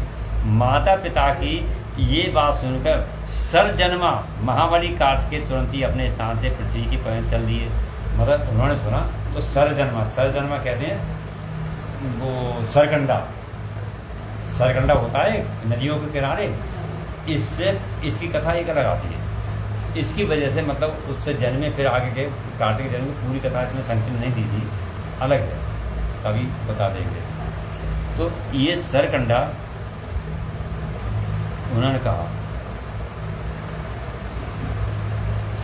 माता पिता की ये बात सुनकर सरजन्मा महाबली कार्तिकेय तुरंत ही अपने स्थान से पृथ्वी की पर चल दिए। मतलब उन्होंने सुना तो सरजन्मा कहते हैं वो सरकंडा होता है नदियों के किनारे, इससे इसकी कथा एक अलग आती है। इसकी वजह से मतलब उससे जन्मे, फिर आगे के कार्तिक जन्म की पूरी कथा इसमें संक्षिप्त नहीं दी थी, अलग है, कभी बता देंगे। तो ये सरकंडा उन्होंने कहा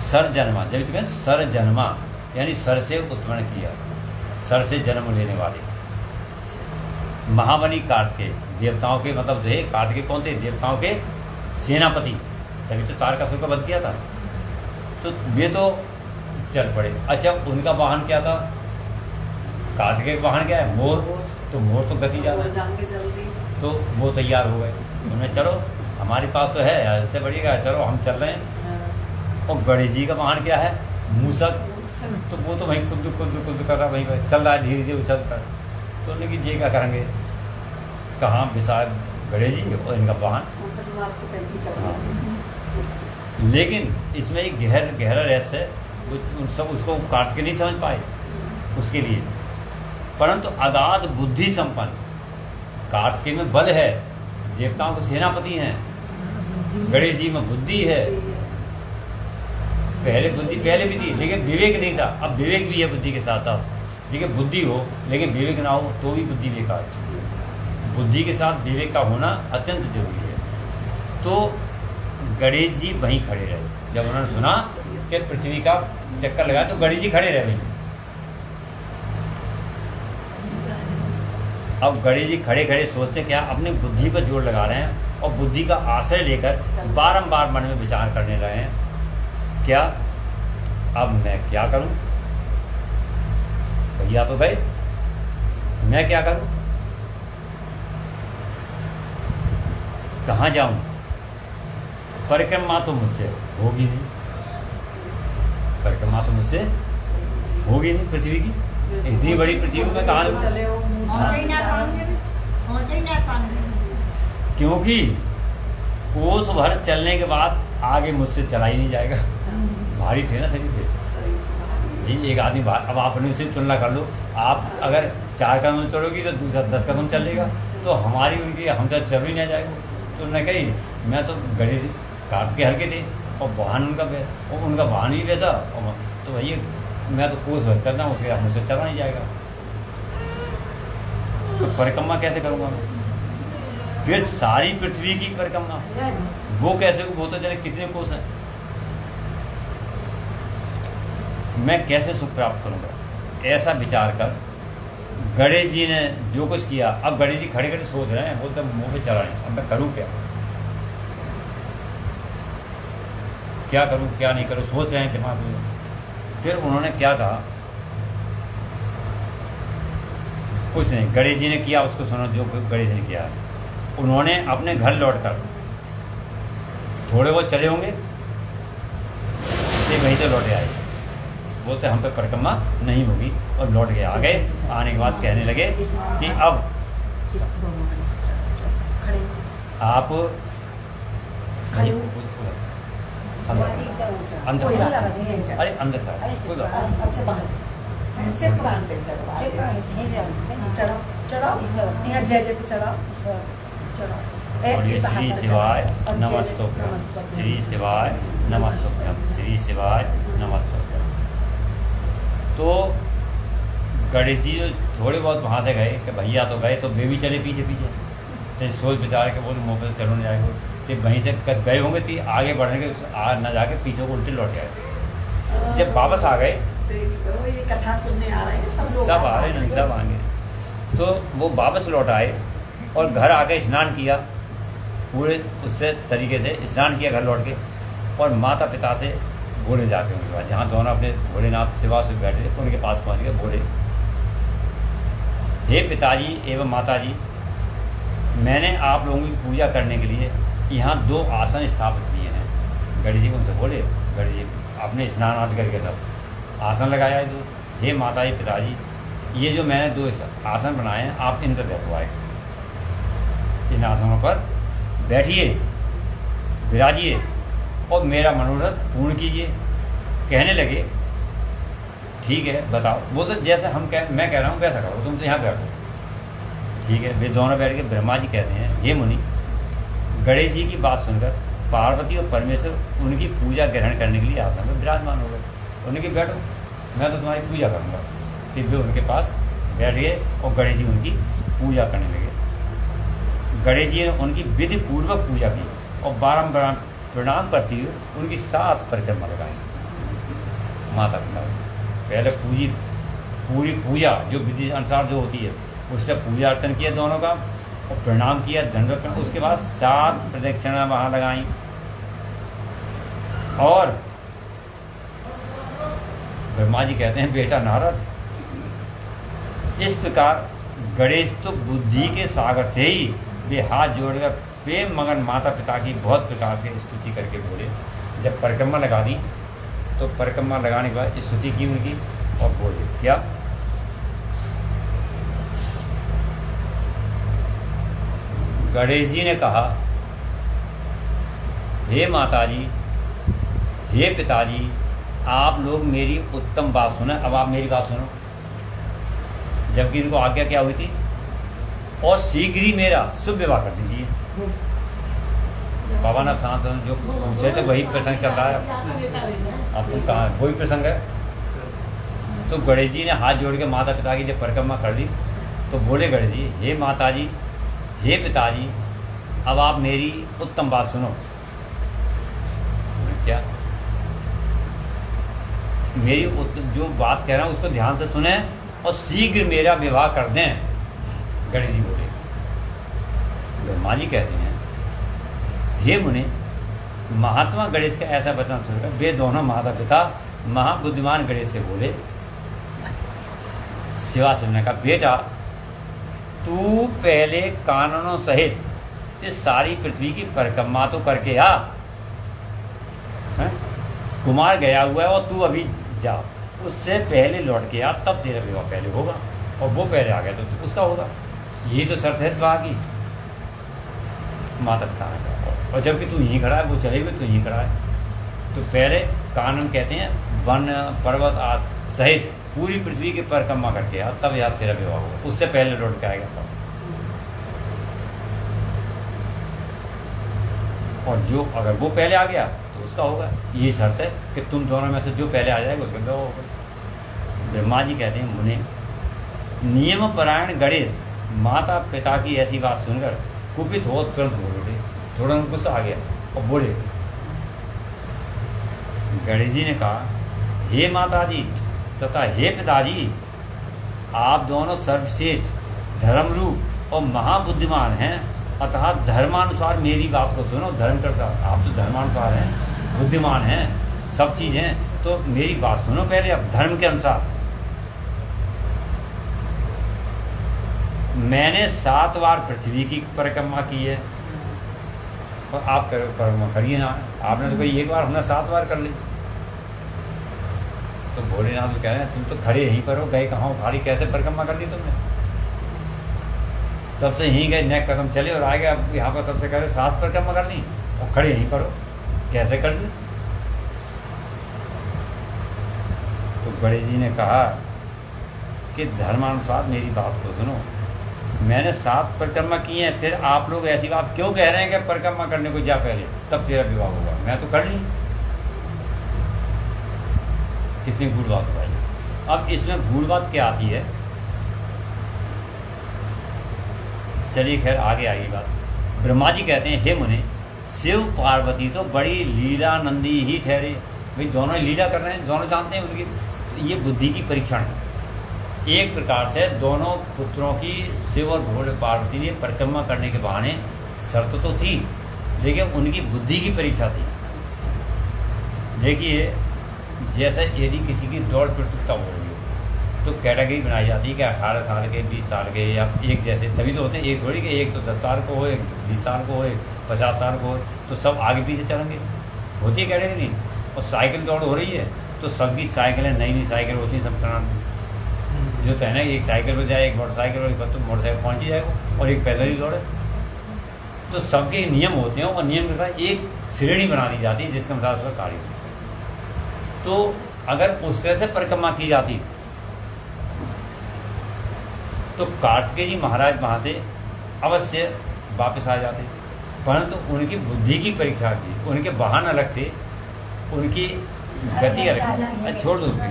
सरजन्मा, जब तो कहते सरजन्मा यानी सर से उत्पन्न किया, सर से जन्म लेने वाले महाबली कार्तिकेय, देवताओं के मतलब थे। कार्तिकेय कौन थे? देवताओं के सेनापति, तभी तो तारकासुर का वध किया था। तो वे तो चल पड़े। अच्छा, उनका वाहन क्या था? कार्तिकेय का वाहन क्या है? मोर। तो मोर तो गति ज़्यादा है, तो वो तैयार हो गए। उन्हें चलो हमारे पास तो है, ऐसे बढ़िएगा, चलो हम चल रहे हैं। और गणेश जी का वाहन क्या है? मूसक। तो वो तो वहीं कुद्दू कर रहा, वहीं चल रहा है, धीरे धीरे उछल कर। तो उन्होंने कि ये क्या करेंगे, कहाँ विशाल गणेश जी और इनका वाहन। लेकिन इसमें एक गहरा रहस्य है, उन सब उसको काट के नहीं समझ पाए उसके लिए, परंतु अगाध बुद्धि संपन्न कार्तिकेय में बल है, देवताओं के सेनापति हैं, गणेश जी में बुद्धि है। पहले भी थी, लेकिन विवेक नहीं था। अब विवेक भी है बुद्धि के साथ साथ। लेकिन बुद्धि हो लेकिन विवेक ना हो तो भी बुद्धि बेकार है। बुद्धि के साथ विवेक का होना अत्यंत जरूरी है। तो गणेश जी वहीं खड़े रहे। जब उन्होंने सुना कि पृथ्वी का चक्कर लगा तो गणेश जी खड़े रहे वहीं। अब गणेश जी खड़े खड़े सोचते क्या, अपनी बुद्धि पर जोर लगा रहे हैं और बुद्धि का आश्रय लेकर बारंबार मन में विचार करने रहे हैं, क्या अब मैं क्या करूं, भैया तो गए, मैं क्या करूं, कहाँ जाऊं, परिक्रमा तो मुझसे होगी नहीं, परिक्रमा तो मुझसे होगी नहीं पृथ्वी की, इतनी बड़ी पृथ्वी में कहाँ चले हो क्योंकि कोस भर चलने के बाद आगे मुझसे चला ही नहीं जाएगा। भारी थे ना शरीर पे। ये एक आदमी अब आपने उसे तुलना कर लो, आप अगर 4 कदम चलोगी तो दूसरा 10 कदम चलेगा, तो हमारी उनकी हम तो चल ही नहीं जाएगा। तो उन्होंने कही मैं तो गणेश काट के हल्के थे और वाहन उनका वाहन ही वैसा, तो भैया मैं तो कोस भर चल रहा हूँ, उसके मुझसे चला नहीं जाएगा, तो परिक्रमा कैसे करूँगा मैं? फिर सारी पृथ्वी की परिक्रमा वो कैसे, वो तो चले कितने कोस हैं, मैं कैसे सुख प्राप्त करूँगा? ऐसा विचार कर गणेश जी ने जो कुछ किया। अब गणेश जी खड़े खड़े सोच रहे हैं, बोलते मुँह पे चला नहीं, अब मैं करूँ क्या करूँ क्या नहीं करूँ, सोच रहे हैं दिमाग में। फिर उन्होंने क्या कहा, कुछ नहीं, गणेश जी ने किया उसको सुनो जो गणेश जी ने किया। उन्होंने अपने घर लौटकर थोड़े बहुत चले होंगे, वहीं से लौटे आए, बोलते हम पे परिक्रमा नहीं होगी, और लौट गए। आ गए, आने के बाद कहने लगे कि अब आप अंदर, अरे अंदर था कोई बात अच्छा ऐसे पुरान पे चढ़ाओ यहाँ जय जय पे चढ़ाओ। और ये श्री शिवाय नमस्तोभ्यम, श्री शिवाय नमस्तोभ्यम, श्री शिवाय नमस्तोभ्यम। तो गणेश जी थोड़े बहुत वहाँ से गए कि भैया तो गए, तो वे भी चले पीछे पीछे, तो सोच विचार के बोले मुँह पे चलो नहीं जाएगा, तो वहीं से गए होंगे, तो आगे बढ़ने के न जाके पीछे को उल्टे लौट गए। जब वापस आ गए, ये कथा सुनने आ रहे हैं सब आ रहे हैं, सब आएंगे, तो वो वापस लौट आए और घर आके स्नान किया, पूरे उससे तरीके से स्नान किया घर लौट के, और माता पिता से बोले जाके उनके पास, जहाँ दोनों अपने भोलेनाथ सेवा से बैठे थे उनके पास पहुँच गए। बोले, हे पिताजी एवं माताजी, मैंने आप लोगों की पूजा करने के लिए यहाँ 2 आसन स्थापित किए हैं। गणेश जी उनसे बोले, गणेश जी आपने स्नान आदि करके सब आसन लगाया है, तो हे माताजी पिताजी, ये जो मैंने 2 आसन बनाए हैं, आप इन पर बैठवाए, इन आसनों पर बैठिए, विराजिए और मेरा मनोरथ पूर्ण कीजिए। कहने लगे ठीक है बताओ, वो तो जैसे मैं कह रहा हूँ वैसा करो, तुम तो यहाँ बैठो। ठीक है, वे दोनों बैठ के ब्रह्मा जी कहते हैं, हे मुनि, गणेश जी की बात सुनकर पार्वती और परमेश्वर उनकी पूजा ग्रहण करने के लिए आसन में विराजमान हो गए। उनकी बैठो, मैं तो तुम्हारी पूजा करूँगा। फिर वे उनके पास बैठ गए और गणेश जी उनकी पूजा करने लगे। गणेश जी ने उनकी विधि पूर्वक पूजा की और बारंबार प्रणाम करती हुए उनकी 7 परिक्रमा लगाई। माता पिता पहले पूरी पूजा जो विधि अनुसार जो होती है उससे पूजा अर्चन किया दोनों का, और प्रणाम किया, दंडवत किया, उसके बाद 7 प्रदक्षिणा वहाँ लगाई। और ब्रह्मा जी कहते हैं, बेटा नारद, इस प्रकार गणेश तो बुद्धि के सागर थे ही, वे हाथ जोड़कर प्रेम मगन माता पिता की बहुत प्रकार से स्तुति करके बोले। जब परिक्रमा लगा दी तो परिक्रमा लगाने के बाद स्तुति की उनकी और बोले क्या, गणेश जी ने कहा, हे माता जी, हे पिताजी, आप लोग मेरी उत्तम बात सुने, अब आप मेरी बात सुनो। जबकि इनको आज्ञा क्या हुई थी, और शीघ्र ही मेरा शुभ विवाह कर दीजिए। बाबा ना शांत जो पूछे थे वही प्रसंग चल रहा है, अब तुम कहाँ, वही प्रसंग है। तो गणेश जी ने हाथ जोड़ के माता पिता की जब परिक्रमा कर दी तो बोले गणेश जी, हे माता जी, हे पिताजी, अब आप मेरी उत्तम बात सुनो। क्या? मेरी जो बात कह रहा हूँ उसको ध्यान से सुने और शीघ्र मेरा विवाह कर दें। गणेश जी बोले। ब्रह्मा जी कहते हैं, हे मुनि, महात्मा गणेश का ऐसा वचन सुनकर वे दोनों माता पिता महाबुद्धिमान गणेश से बोले, शिवाशिव ने कहा, बेटा तू पहले काननों सहित इस सारी पृथ्वी की परिक्रमा तो करके आ। कुमार गया हुआ है और तू अभी जा, उससे पहले लौट के आ, तब तेरा विवाह पहले होगा। और वो पहले आ गया तो उसका होगा। यही तो शर्त है विवाह की। माता पिता ने कहा, और जबकि तू यहीं खड़ा है, वो चले गए तो यहीं खड़ा है। तो पहले कानन कहते हैं वन पर्वत आदि सहित पूरी पृथ्वी की परिक्रमा करके आ, तब याद तेरा विवाह होगा। उससे पहले लौट के आएगा तब। और जो अगर वो पहले आ गया तो उसका होगा। ये शर्त है कि तुम दोनों में से जो पहले आ जाएगा उसका विवाह होगा। ब्रह्मा जी कहते हैं, मुने, नियम परायण गणेश माता पिता की ऐसी बात सुनकर कुपित हो तुरंत बोल उठे। थोड़ा गुस्सा आ गया और बोले। गणेश जी ने कहा, हे माता जी तथा हे पिताजी, आप दोनों सर्वश्रेष्ठ धर्मरूप और महाबुद्धिमान हैं, अतः धर्मानुसार मेरी बात को सुनो। धर्म करता, आप तो धर्मानुसार हैं, बुद्धिमान हैं, सब चीज़ हैं, तो मेरी बात सुनो पहले। अब धर्म के अनुसार मैंने 7 बार पृथ्वी की परिक्रमा की है और आप परिक्रमा करिए ना। आपने तो कही 1 बार, हमने 7 बार कर ली। तो भोलेनाथ तो कह रहे हैं, तुम तो खड़े यहीं पर हो, गए कहाँ हो, भारी कैसे परिक्रमा कर ली तुमने? तब से यहीं गए, नेक कदम चले और आ गए। अब यहाँ पर तब से कह रहे 7 परिक्रमा कर ली और खड़े यहीं पर हो, कैसे कर ली? तो गणेश जी ने कहा कि धर्मानुसार मेरी बात को सुनो। मैंने 7 परिक्रमा की हैं, फिर आप लोग ऐसी बात क्यों कह रहे हैं कि परिक्रमा करने को जा पहले, तब तेरा विवाह होगा? मैं तो कर ली। कितनी गूढ़ बात भाई। अब इसमें गूढ़ बात क्या आती है? चलिए खैर आगे आएगी बात। ब्रह्मा जी कहते हैं, हे मुनि, शिव पार्वती तो बड़ी लीलानंदी ही ठहरे। भाई दोनों लीला कर रहे हैं, दोनों जानते हैं उनकी ये बुद्धि की परीक्षण है। एक प्रकार से दोनों पुत्रों की शिव और भोले पार्वती ने परिक्रमा करने के बहाने शर्त तो थी, लेकिन उनकी बुद्धि की परीक्षा थी। देखिए, जैसे यदि किसी की दौड़ प्रतियोगिता हो रही हो तो कैटेगरी बनाई जाती है कि 18 साल के, 20 साल के, या एक जैसे, तभी तो होते हैं। एक थोड़ी कि एक तो 10 साल को हो, एक 20 साल को हो, एक 50 साल को हो, तो सब आगे पीछे चलेंगे। होती है कैटेगरी नहीं। और साइकिल दौड़ हो रही है तो सबकी साइकिलें नई नई साइकिल होती हैं सब तरह। जो तो है ना, एक साइकिल पर जाए, एक मोटरसाइकिल पर, तो मोटरसाइकिल पहुँच ही जाएगा, और एक पैदल ही दौड़े। तो सबके नियम होते हैं और नियम के साथ एक श्रेणी बना दी जाती है जिसके अनुसार उसका कार्य होता है। तो अगर उस तरह से परिक्रमा की जाती तो कार्तिकेय जी महाराज वहाँ से अवश्य वापस आ जाते, परंतु उनकी बुद्धि की परीक्षा थी, उनके वाहन अलग थे, उनकी गति अलग थी। छोड़ दो उसकी।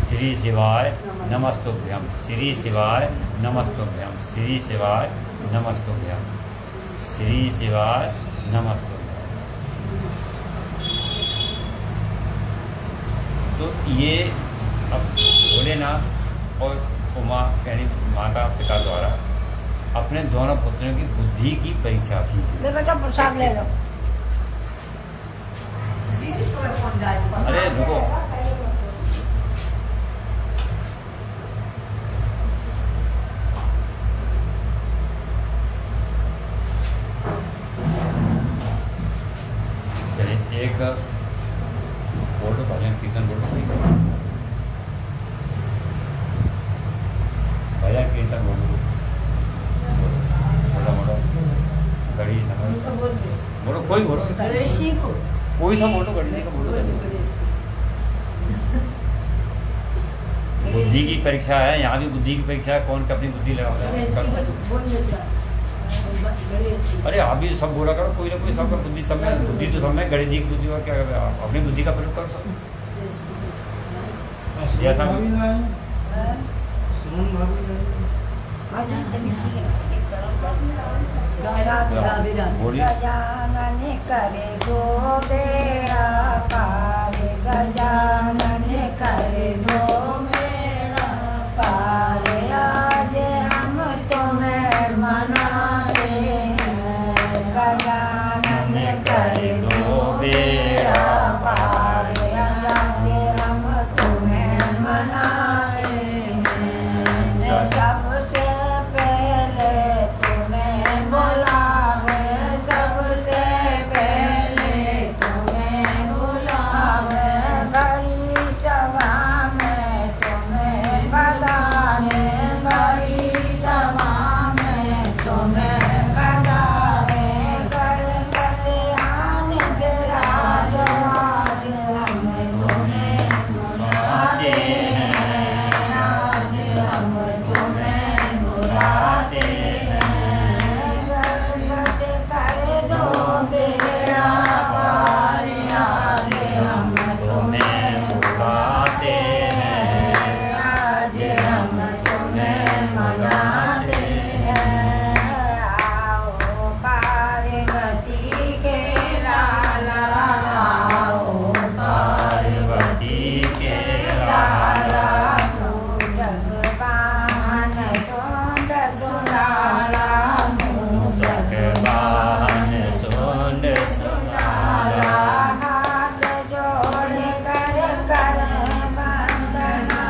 श्री शिवाय नमस्तुभ्यम, श्री शिवाय नमस्तुभ्यम, श्री शिवाय नमस्तुभ्यम, श्री शिवाय नमस्तुभ्यम। तो ये अब भोलेनाथ और उमा यानी माता पिता द्वारा अपने दोनों पुत्रों की बुद्धि की परीक्षा थी। ले बेटा प्रसाद ले लो। अरे रुको, चलिए एक बोलो भजन कीर्तन बोलो। कोई बोलो, ऋषि को कोई सा बोलो, गणेश का बोलो। बुद्धि की परीक्षा है, यहाँ भी बुद्धि की परीक्षा है, कौन अपनी बुद्धि लगाओ। अरे आप भी सब बोला करो, कोई ना कोई सबका बुद्धि सब में, बुद्धि तो सब में, गणेश जी की बुद्धि और क्या आप अपनी बुद्धि का प्रयोग करो सब। जैसा बोलिए। गजानन करे दो बेड़ा पार, गजानन करे दो बेड़ा पार, आज हम तुम्हें मनाते हैं। गजानन करे दो बेड़ा पार, आज हम तुम्हें मनाते हैं। सबसे पहले तुम्हें बुलावे, सबसे पहले तुम्हें बुलावे, बड़ी सभा में तुम्हें बधावे, बड़ी सभा में तुम्हें बधावे। गणपति आने विराजमान, हम तुम्हें बुलाते हैं, आज हम तुम्हें बुलाते हैं। गणपति करे दो बेड़ा पार, आज हम तुम्हें बुलाते हैं, आज हम तुम्हें मनाते हैं। आओ पार्वती के लाला, आओ पार्वती के लाला, तू जगवान चोंड सुनाला, सकवाहन सोंड सुनाला, हाथ जोड़ कर कर वंदना,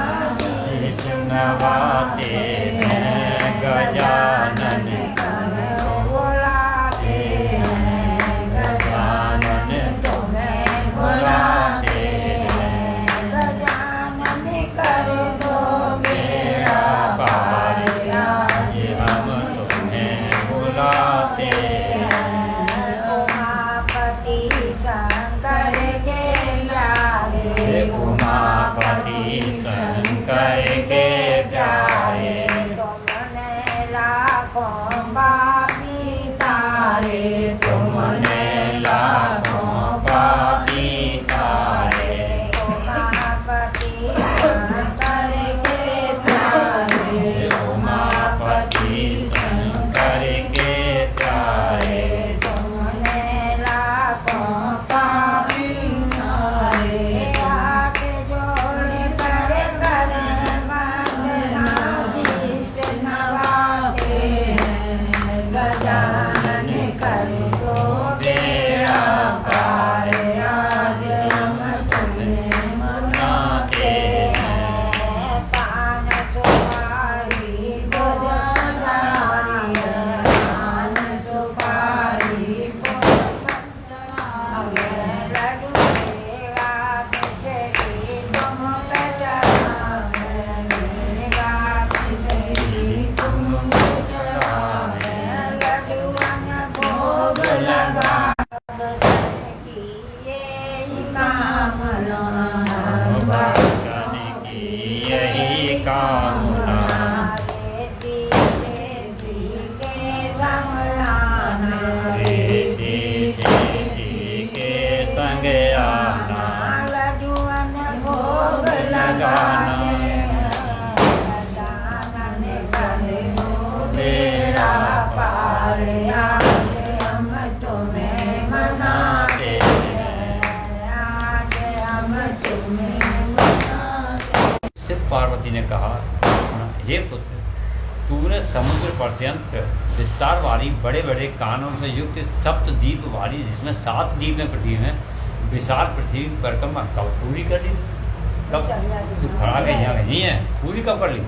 सुनवाते हैं गजानन को बुलाते हैं। गजानन तुम्हें बुलाते हैं, गजानन कर दो बेड़ा पार, आज हम तुम्हें बुलाते हैं। उमापति शंकर के प्यारे, उमापति शंकर के प्यारे, तुमने लाखों पापी तारे, तुमने लाखों पापी तारे। उमापति शंकर के प्यारे, उमापति शंकर के प्यारे, तुमने लाखों पापी तारे। हाथ जोड़ कर कर वंदना, गीत नवाते हैं। गजानन कर दो बेड़ा पार, आज हम तुम्हें मनाते हैं। पान सुपारी गोदारी, पान सुपारी हमें लड्डू देगा बिछड़ी तुम पे चढ़ावे, देगा बिछड़ी तुम पे चढ़ावे। लड्डूअन भोग लगा की यही कामना, भगवान की यही कामना, रेती के संग आना, रेती सेठी के संग आना, लड्डूअन भोग लगाने। गजानन करे दो बेड़ा पार, आज हम तुम्हें मनाते हैं, आज हम तुम्हें मनाते। शिव पार्वती ने कहा, हे पुत्र, तूने समुद्र पर्यंत विस्तार वाली बड़े बड़े कानों से युक्त सप्त द्वीप वाली, जिसमें 7 द्वीप में पृथ्वी में, विशाल पृथ्वी परिक्रमा कब पूरी कर ली? कब तू खड़ा गई यहाँ नहीं है, पूरी कब कर ली?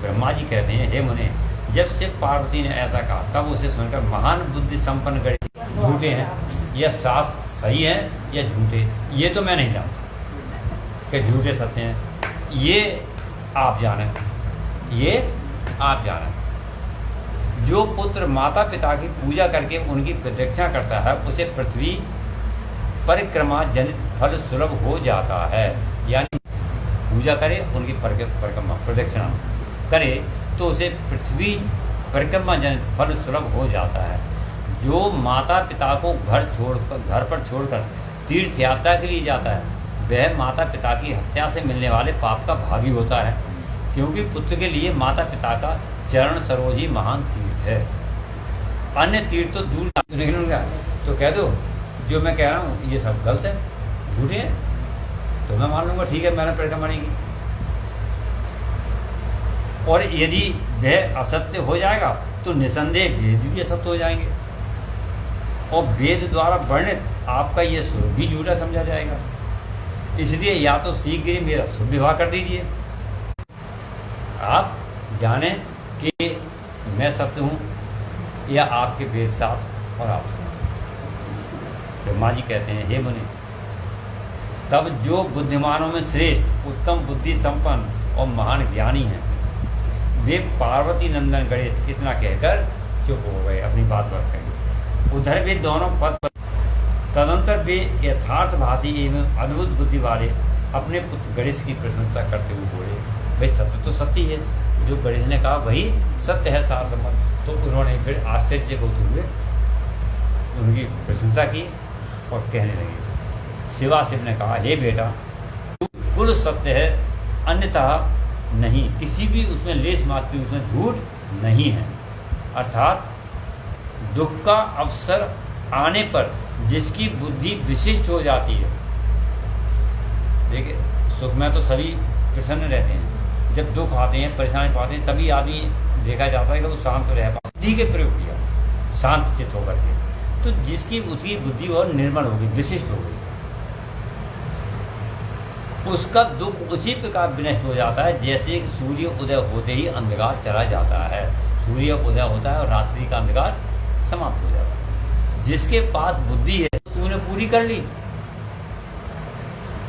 ब्रह्मा जी कहते हैं, हे मुने, जब शिव पार्वती ने ऐसा कहा तब उसे सुनकर महान बुद्धि संपन्न गणेश झूठे हैं, यह शास्त्र सही है या झूठे, ये तो मैं नहीं जानता कि झूठे सत्य हैं, ये आप जाने, ये आप जाने। जो पुत्र माता पिता की पूजा करके उनकी प्रदक्षिणा करता है उसे पृथ्वी परिक्रमा जनित फल सुलभ हो जाता है। यानी पूजा करे, उनकी परिक्रमा प्रदक्षिणा करे तो उसे पृथ्वी परिक्रमा जनित फल सुलभ हो जाता है। जो माता पिता को घर पर छोड़कर तीर्थ यात्रा के लिए जाता है वह माता पिता की हत्या से मिलने वाले पाप का भागी होता है, क्योंकि पुत्र के लिए माता पिता का चरण सरोज ही महान तीर्थ है। अन्य तीर्थ तो दूर नहीं होगा तो कह दो जो मैं कह रहा हूँ ये सब गलत है, झूठे हैं, तो मैं मान लूँगा ठीक है मैंने परिक्रमा नहीं की। और यदि वह असत्य हो जाएगा तो निसंदेह वेद भी असत्य हो जाएंगे और वेद द्वारा वर्णित आपका ये स्वरूप भी झूठा समझा जाएगा। इसलिए या तो शीघ्र ही मेरा शुभ विवाह कर दीजिए, आप जाने कि मैं सत्य हूँ, या आपके वेद साथ और आप ब्रह्मा जी कहते हैं हे मुनि, तब जो बुद्धिमानों में श्रेष्ठ उत्तम बुद्धि संपन्न और महान ज्ञानी हैं वे पार्वती नंदन गणेश इतना कहकर चुप हो गए, अपनी बात रख गए। उधर भी दोनों पद पर तदंतर वे यथार्थभाषी एवं अद्भुत बुद्धि वाले अपने पुत्र गणेश की प्रशंसा करते हुए बोले, भाई सत्य तो सत्य है, जो गणेश ने कहा वही सत्य है सार संबंध। तो उन्होंने फिर आश्चर्य से होते हुए उनकी प्रशंसा की और कहने लगे। शिवाशिव ने कहा हे बेटा कुल सत्य है, अन्यथा नहीं, किसी भी उसमें लेश मात्र उसमें झूठ नहीं है। अर्थात दुख का अवसर आने पर जिसकी बुद्धि विशिष्ट हो जाती है, देखिए सुख में तो सभी प्रसन्न रहते हैं, जब दुख आते हैं परेशानी पाते हैं तभी आदमी देखा जाता है कि वो शांत रह पाता, बुद्धि के प्रयोग किया शांत चित्त होकर के, तो जिसकी बुद्धि और निर्मल होगी विशिष्ट हो गई उसका दुख उसी प्रकार विनष्ट हो जाता है जैसे कि सूर्य उदय होते ही अंधकार चला जाता है। सूर्य उदय होता है और रात्रि का अंधकार समाप्त हो जाता है। जिसके पास बुद्धि है तूने पूरी कर ली,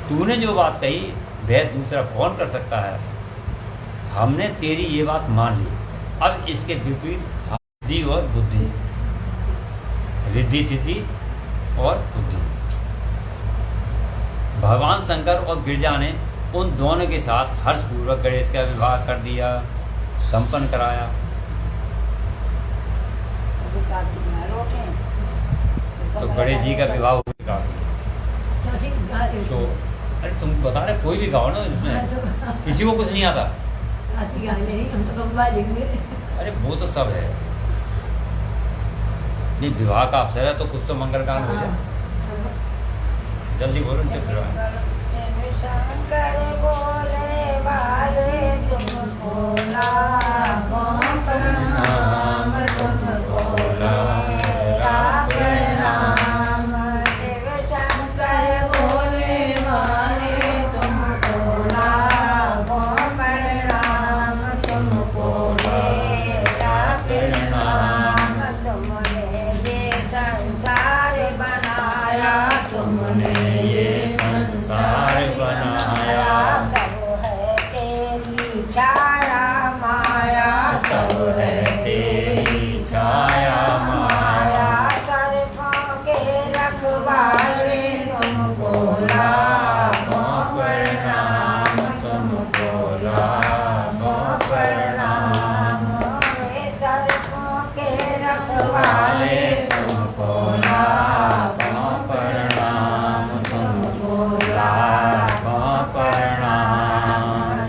तूने जो बात कही वह दूसरा कौन कर सकता है। हमने तेरी ये बात मान ली, अब इसके विपरीत बुद्धि और बुद्धि, रिद्धि सिद्धि और बुद्धि। भगवान शंकर और गिरजा ने उन दोनों के साथ हर्षपूर्वक गणेश का विवाह कर दिया, संपन्न कराया। तो गणेश जी का विवाह हो गया। तो अरे तुम बता रहे कोई भी गाओ ना, इसमें किसी को कुछ नहीं आता। अरे वो तो सब है, नहीं विवाह का अवसर है तो कुछ तो मंगल कांड हो जाए। जल्दी बोलो उनके फिर शंकर बोले वाले तुमको लाखों प्रणाम, तुमको लाखों प्रणाम। शिव शंकर बोले वाले तुमको लाखों प्रणाम, तुमको लाखों प्रणाम। तुमने ये संसार बनाया, तुमने ये संसार बनाया, सब है तेरी छाया माया, सब है तेरी छाया माया। सर्पों के रखवाले तुमको लाखों प्रणाम, तुमको लाखों प्रणाम। सर्पों के रखवाले तुमको लाखों प्रणाम, तुमको लाखों प्रणाम।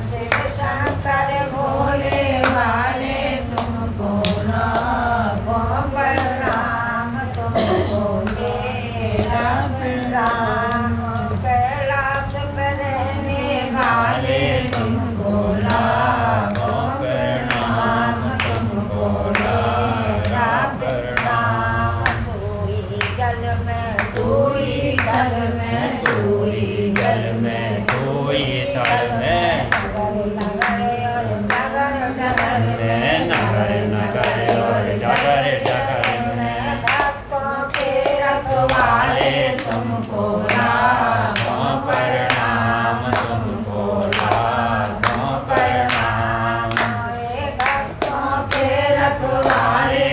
शिव शंकर भोले वाले तुमको लाखों प्रणाम, तुमको मेरा प्रणाम। कैलाश पर रहने वाले तुमको लाखों प्रणाम, तुमको मेरा प्रणाम। तू ही जल में, तू ही जल में, तू ही जल में, तू ही तल में, नगर नगर में, नगर नगर और डगर डगर में। भक्तों के रखवाले तुमको लाखों प्रणाम, तुमको लाखों प्रणाम। भक्तों के रखवाले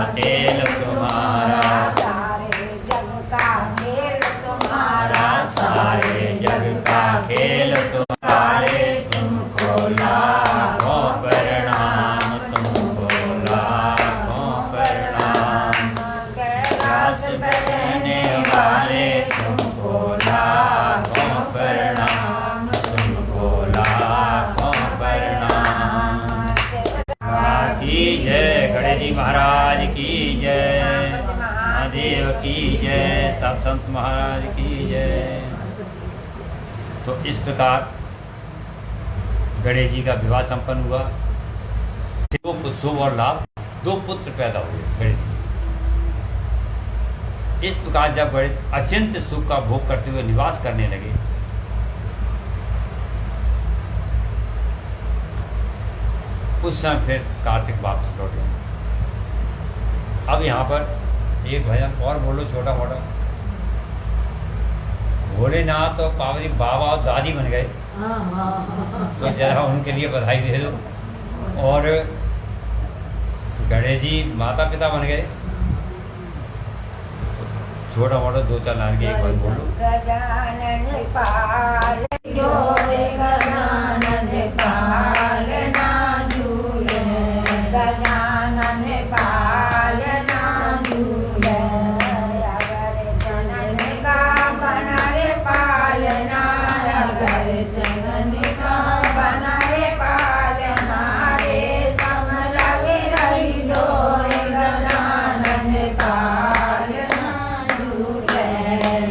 खेल तुम्हारा, सारे जग का खेल तुम्हारा, सारे जग का खेल तुम्हारे, तुमको लाखों प्रणाम, तुमको लाखों प्रणाम। कैलाश बहने वाले तुमको लाखों प्रणाम, तुमको लाखों प्रणाम। की जय, गणेश जी महाराज की जय, महादेव की जय, सब संत महाराज की जय। तो इस प्रकार गणेश जी का विवाह संपन्न हुआ। दो पुत्र शुभ और लाभ, 2 पुत्र पैदा हुए गणेश जी। इस प्रकार जब गणेश अचिंत्य सुख का भोग करते हुए निवास करने लगे, उस समय फिर कार्तिक वापस लौट गए। अब यहाँ पर एक भजन और बोलो छोटा मोटा। भोलेनाथ और पार्वती बाबा और दादी बन गए, तो जरा उनके लिए बधाई दे दो। और गणेश जी माता पिता बन गए, छोटा मोटा 2-4 लाइन के एक बार बोलो। गजानन पाल जोरे गजानन पाल ना झूले, गजानन पाल ना झूले, अगर जनन का बना रे पालना, अगर जनन का बना रे पालना रे, संग लगे रही डोरे गजानन पाल ना झूले,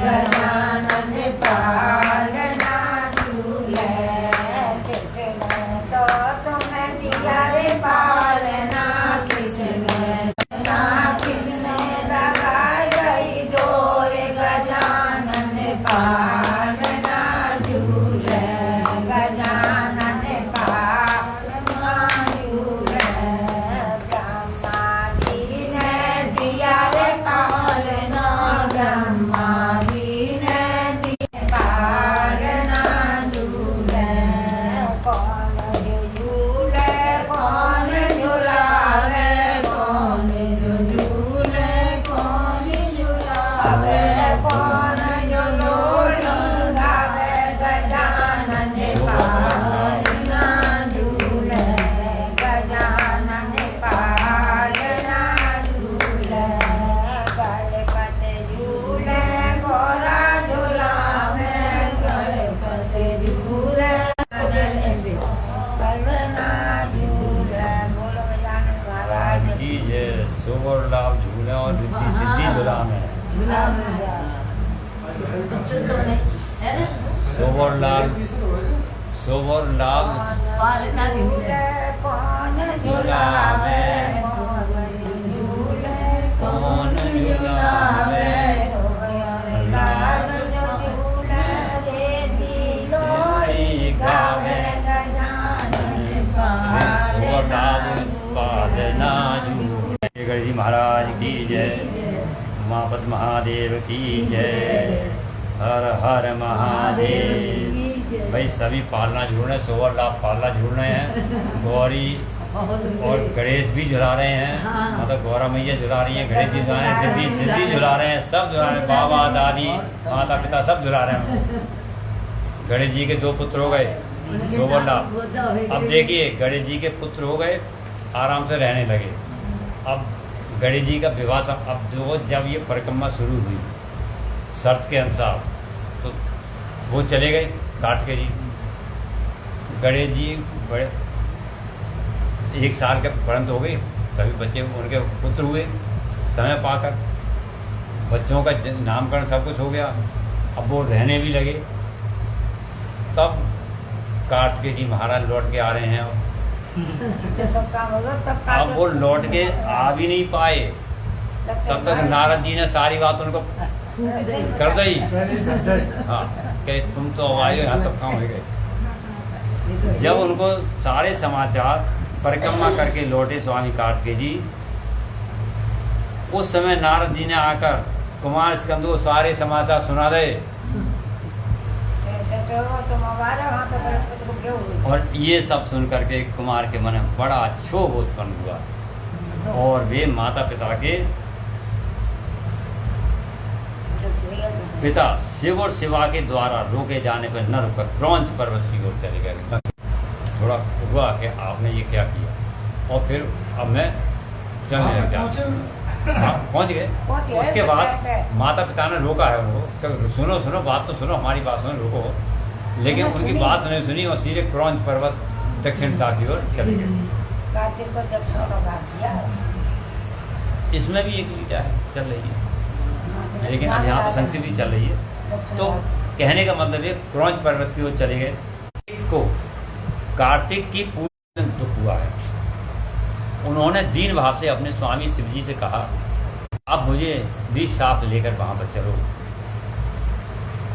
गजानन पाल ना झूले, कृष्ण तो तुम्हें दिया रे पालना, कृष्ण ना कृष्ण लगाई गई डोरे, गजानन पाल ना झूले, गजानन पाल ना झूले, ब्रह्मा जी ने दिया रे पालना, ब्रह्मा जी ने दिया पालना झूले, कौन झूले कौन झुलावे, कौन झूले कौन झुलावे, कौन झुलावे, गजानन पालना झूले, गजानन पालना झूले, गणपति झूले घोड़ा झुलावे, गणपति झूले कलना झूले। बोलो गजानन महाराज की जय। शुभ और लाभ झूले और रिद्धि सिद्धि झूला में, शुभ और लाभ, शुभ और लाभ झूले कौन झुलावे, कौन झुलावे, लाल झूले रे दिलोरी गावे, गजानन शुभ और लाभ पाल पालना झूले। गणेश जी महाराज की जय, उमापति महादेव की जय, हर हर महादेव। भाई सभी पालना झूल रहे हैं, शुभ और लाभ पालना झूल रहे हैं, गौरी और गणेश भी झुला रहे हैं, मतलब गौरा मैया झुला रही है, गणेश जी झुला रहे हैं, रिद्धि सिद्धि झुला रहे हैं, सब झुला रहे हैं, बाबा दादी माता पिता सब झुला रहे हैं। गणेश जी के 2 पुत्र हो गए, शुभ और लाभ। अब देखिए गणेश जी के पुत्र हो गए, आराम से रहने लगे। अब गणेश जी का विवाह अब जब ये परिक्रमा शुरू हुई शर्त के अनुसार, तो वो चले गए कार्तिकेय जी। गणेश जी बड़े 1 साल के पर्यंत हो गए, सभी बच्चे उनके पुत्र हुए। समय पाकर बच्चों का नामकरण सब कुछ हो गया, अब वो रहने भी लगे। तब कार्तिकेय जी महाराज लौट के आ रहे हैं। अब वो लौट के आ भी नहीं पाए, तब तक नारद जी ने सारी बात उनको कर दी। हाँ, कि तुम तो आए हो, यहाँ सब काम हो गए। जब उनको सारे समाचार परिक्रमा करके लौटे स्वामी कार्तिकेय जी, उस समय नारद जी ने आकर कुमार स्कंद को सारे समाचार सुना दे। और ये सब सुन करके कुमार के मन में बड़ा क्षोभ उत्पन्न हुआ। और वे माता पिता के पिता शिव और शिवा के द्वारा रोके जाने पर न रुकर क्रौंच पर्वत की ओर चले गए। थोड़ा हुआ कि आपने ये क्या किया, और फिर अब मैं चलने लग गया। पहुँच गए। उसके बाद माता पिता ने रोका है उनको कि सुनो सुनो बात तो सुनो, हमारी बात सुनो, रुको। लेकिन उनकी बात नहीं सुनी और सीधे क्रौंच पर्वत दक्षिणता की ओर चले गए। कार्तिक को जब सोना बात किया इसमें भी एक लीला है चल रही है, लेकिन अब यहाँ पर संस्कृति चल रही है। तो कहने का मतलब है क्रौंच पर्वत की ओर चले गए। को कार्तिक की पूर्ण दुख हुआ है। उन्होंने दीन भाव से अपने स्वामी शिव जी से कहा, अब मुझे भी साथ लेकर वहां पर चलो।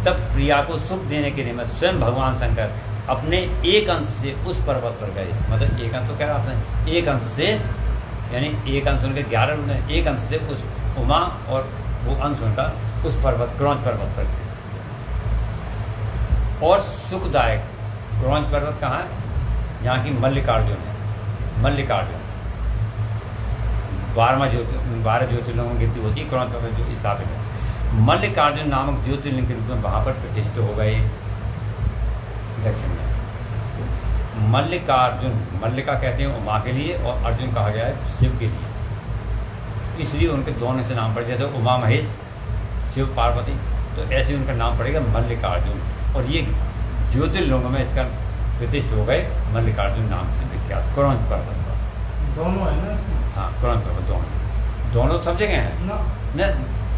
तब प्रिया को सुख देने के लिए मैं स्वयं भगवान शंकर अपने एक अंश से उस पर्वत पर गए। मतलब एक अंश तो क्या कहते हैं, एक अंश से, यानी एक अंश उनके 11 रूप हैं, एक अंश से उस उमा और वो अंश उनका उस पर्वत क्रौंच पर्वत पर गए। और सुखदायक क्रौंच पर्वत कहाँ है? यहाँ की मल्लिकार्जुन है। मल्लिकार्जुन 12 ज्योतिर्लिंगों की गिनती होती है। क्रौंच पर्वत जो स्थापित है, मल्लिकार्जुन नामक ज्योतिर्लिंग के रूप में वहाँ पर प्रतिष्ठित हो गए दक्षिण में। मल्लिकार्जुन, मल्लिका कहते हैं उमा के लिए और अर्जुन कहा गया है शिव के लिए, इसलिए उनके दोनों से नाम पड़े। जैसे उमा महेश, शिव पार्वती, तो ऐसे उनका नाम पड़ेगा मल्लिकार्जुन। और ये ज्योतिर्लिंग में इसका प्रतिष्ठित हो गए मल्लिकार्जुन नाम से विख्यात क्रौंच पर्वत पर। दोनों है ना इसमें? हाँ, क्रौंच पर्वत दोनों सब जगह हैं ना, न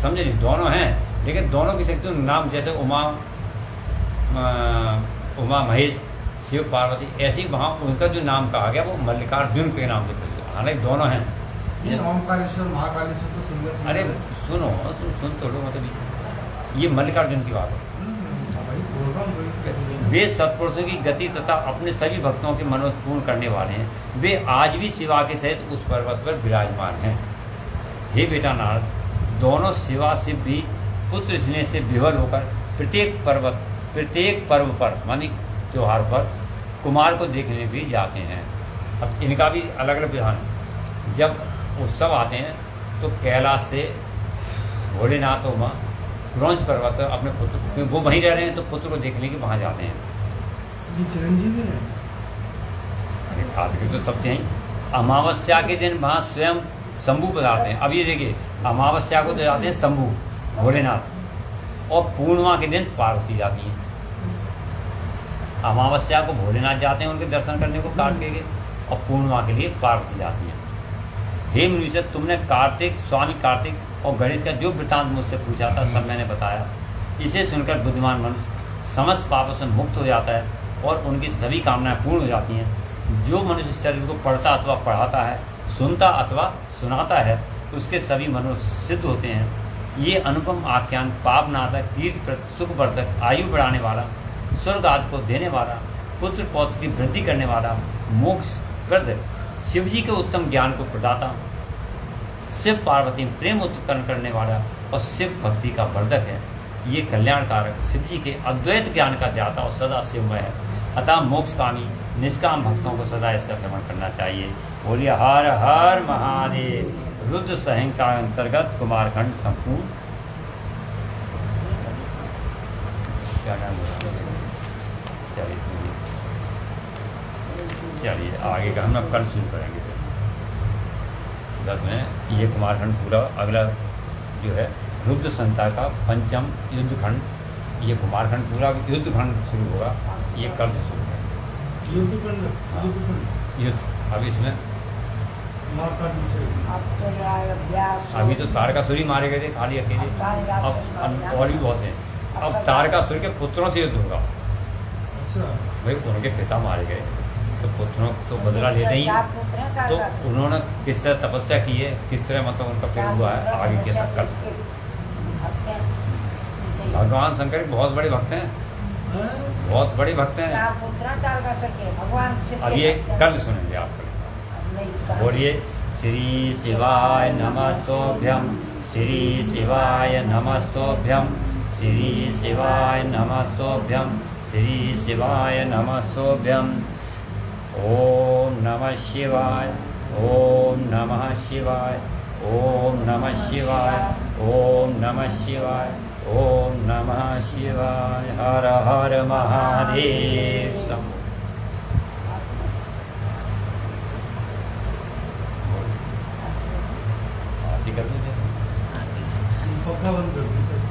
समझे नहीं, दोनों हैं, लेकिन दोनों की शक्ति नाम जैसे उमा महेश, शिव पार्वती, ऐसे ही वहाँ उनका जो नाम कहा गया वो मल्लिकार्जुन के नाम से प्रसिद्ध। हालांकि दोनों हैं। ये ओमकारेश्वर महाकालेश्वर तो सिंगल। अरे सुनो, सुन तो लो, मतलब ये मल्लिकार्जुन की बात है। वे सत्पुरुषों की गति तथा अपने सभी भक्तों के मनोरथ पूर्ण करने वाले हैं। वे आज भी शिवा के सहित उस पर्वत पर विराजमान हैं। हे बेटा नारद, दोनों शिवा शिव भी पुत्र स्नेह से विह्वल होकर प्रत्येक पर्व पर मानी त्योहार पर कुमार को देखने भी जाते हैं। अब इनका भी अलग अलग विधान है। जब उत्सव आते हैं तो कैलाश से भोलेनाथ उमा क्रौंच पर्वत अपने पुत्र, वो वहीं रह रहे हैं तो पुत्र को देखने के वहाँ जाते हैं। ये चिरंजीवी है। अरे कार्तिक तो सबसे ही अमावस्या के दिन वहाँ स्वयं शंभू पधारते हैं। अब ये देखिए, अमावस्या को तो जाते हैं शंभू भोलेनाथ, और पूर्णिमा के दिन पार्वती जाती है। अमावस्या को भोलेनाथ जाते हैं उनके दर्शन करने को कार्तिक, और पूर्णिमा के लिए पार्वती जाती है। हे मुनीश्वर, तुमने कार्तिक, स्वामी कार्तिक और गणेश का जो वृत्तांत मुझसे पूछा था सब मैंने बताया। इसे सुनकर बुद्धिमान मनुष्य समस्त पापों से मुक्त हो जाता है और उनकी सभी कामनाएं पूर्ण हो जाती हैं। जो मनुष्य शरीर को पढ़ता अथवा पढ़ाता है, सुनता अथवा सुनाता है, उसके सभी मनुष्य सिद्ध होते हैं। ये अनुपम आख्यान पाप नाशक, कीर्तिप्रद, सुखवर्धक, आयु बढ़ाने वाला, स्वर्ग आदि को देने वाला, पुत्र पौत्र की वृद्धि करने वाला, मोक्षप्रद, शिव जी के उत्तम ज्ञान को प्रदाता, शिव पार्वती प्रेम उत्पन्न करने वाला और शिव भक्ति का वर्धक है। ये कल्याणकारक शिव जी के अद्वैत ज्ञान का ज्ञाता और सदा शिवमय है। अतः मोक्षकामी निष्काम भक्तों को सदा इसका श्रवण करना चाहिए। बोलिए हर हर महादेव। रुद्र संहिता का अंतर्गत कुमारखंड संपूर्ण। क्या नाम है? चलिए आगे का हम कल शुरू करेंगे। 10 में ये कुमारखंड पूरा, अगला जो है रुद्र संहिता का पंचम युद्धखंड, ये कुमारखंड पूरा युद्धखंड शुरू होगा। ये कल से शुरू करेंगे युद्ध। अभी इसमें अभी तो तारकासुर ही मारे गए थे खाली अकेले, अब और भी बहुत हैं। अब तारकासुर के पुत्रों से युद्ध होगा। भाई उनके पिता मारे गए तो पुत्रों तो बदला लेते ही, तो उन्होंने किस तरह तपस्या की है, किस तरह मतलब उनका फिर हुआ है, आगे के साथ कर। भगवान शंकर बहुत बड़े भक्त हैं, बहुत बड़े भक्त हैं। अब ये कल सुनेंगे आप। बोलिए श्री शिवाय नमस्तोभ्यम, श्री शिवाय नमस्तोभ्यम, श्री शिवाय नमस्तोभ्यम, श्री शिवाय नमस्तोभ्यम। ओम नमः शिवाय, ओम नमः शिवाय, ओम नमः शिवाय, ओम नमः शिवाय, ओम नमः शिवाय। हर हर महादेव। शंभो। आरती कर दीजिए। पंखा बंद कर दीजिए।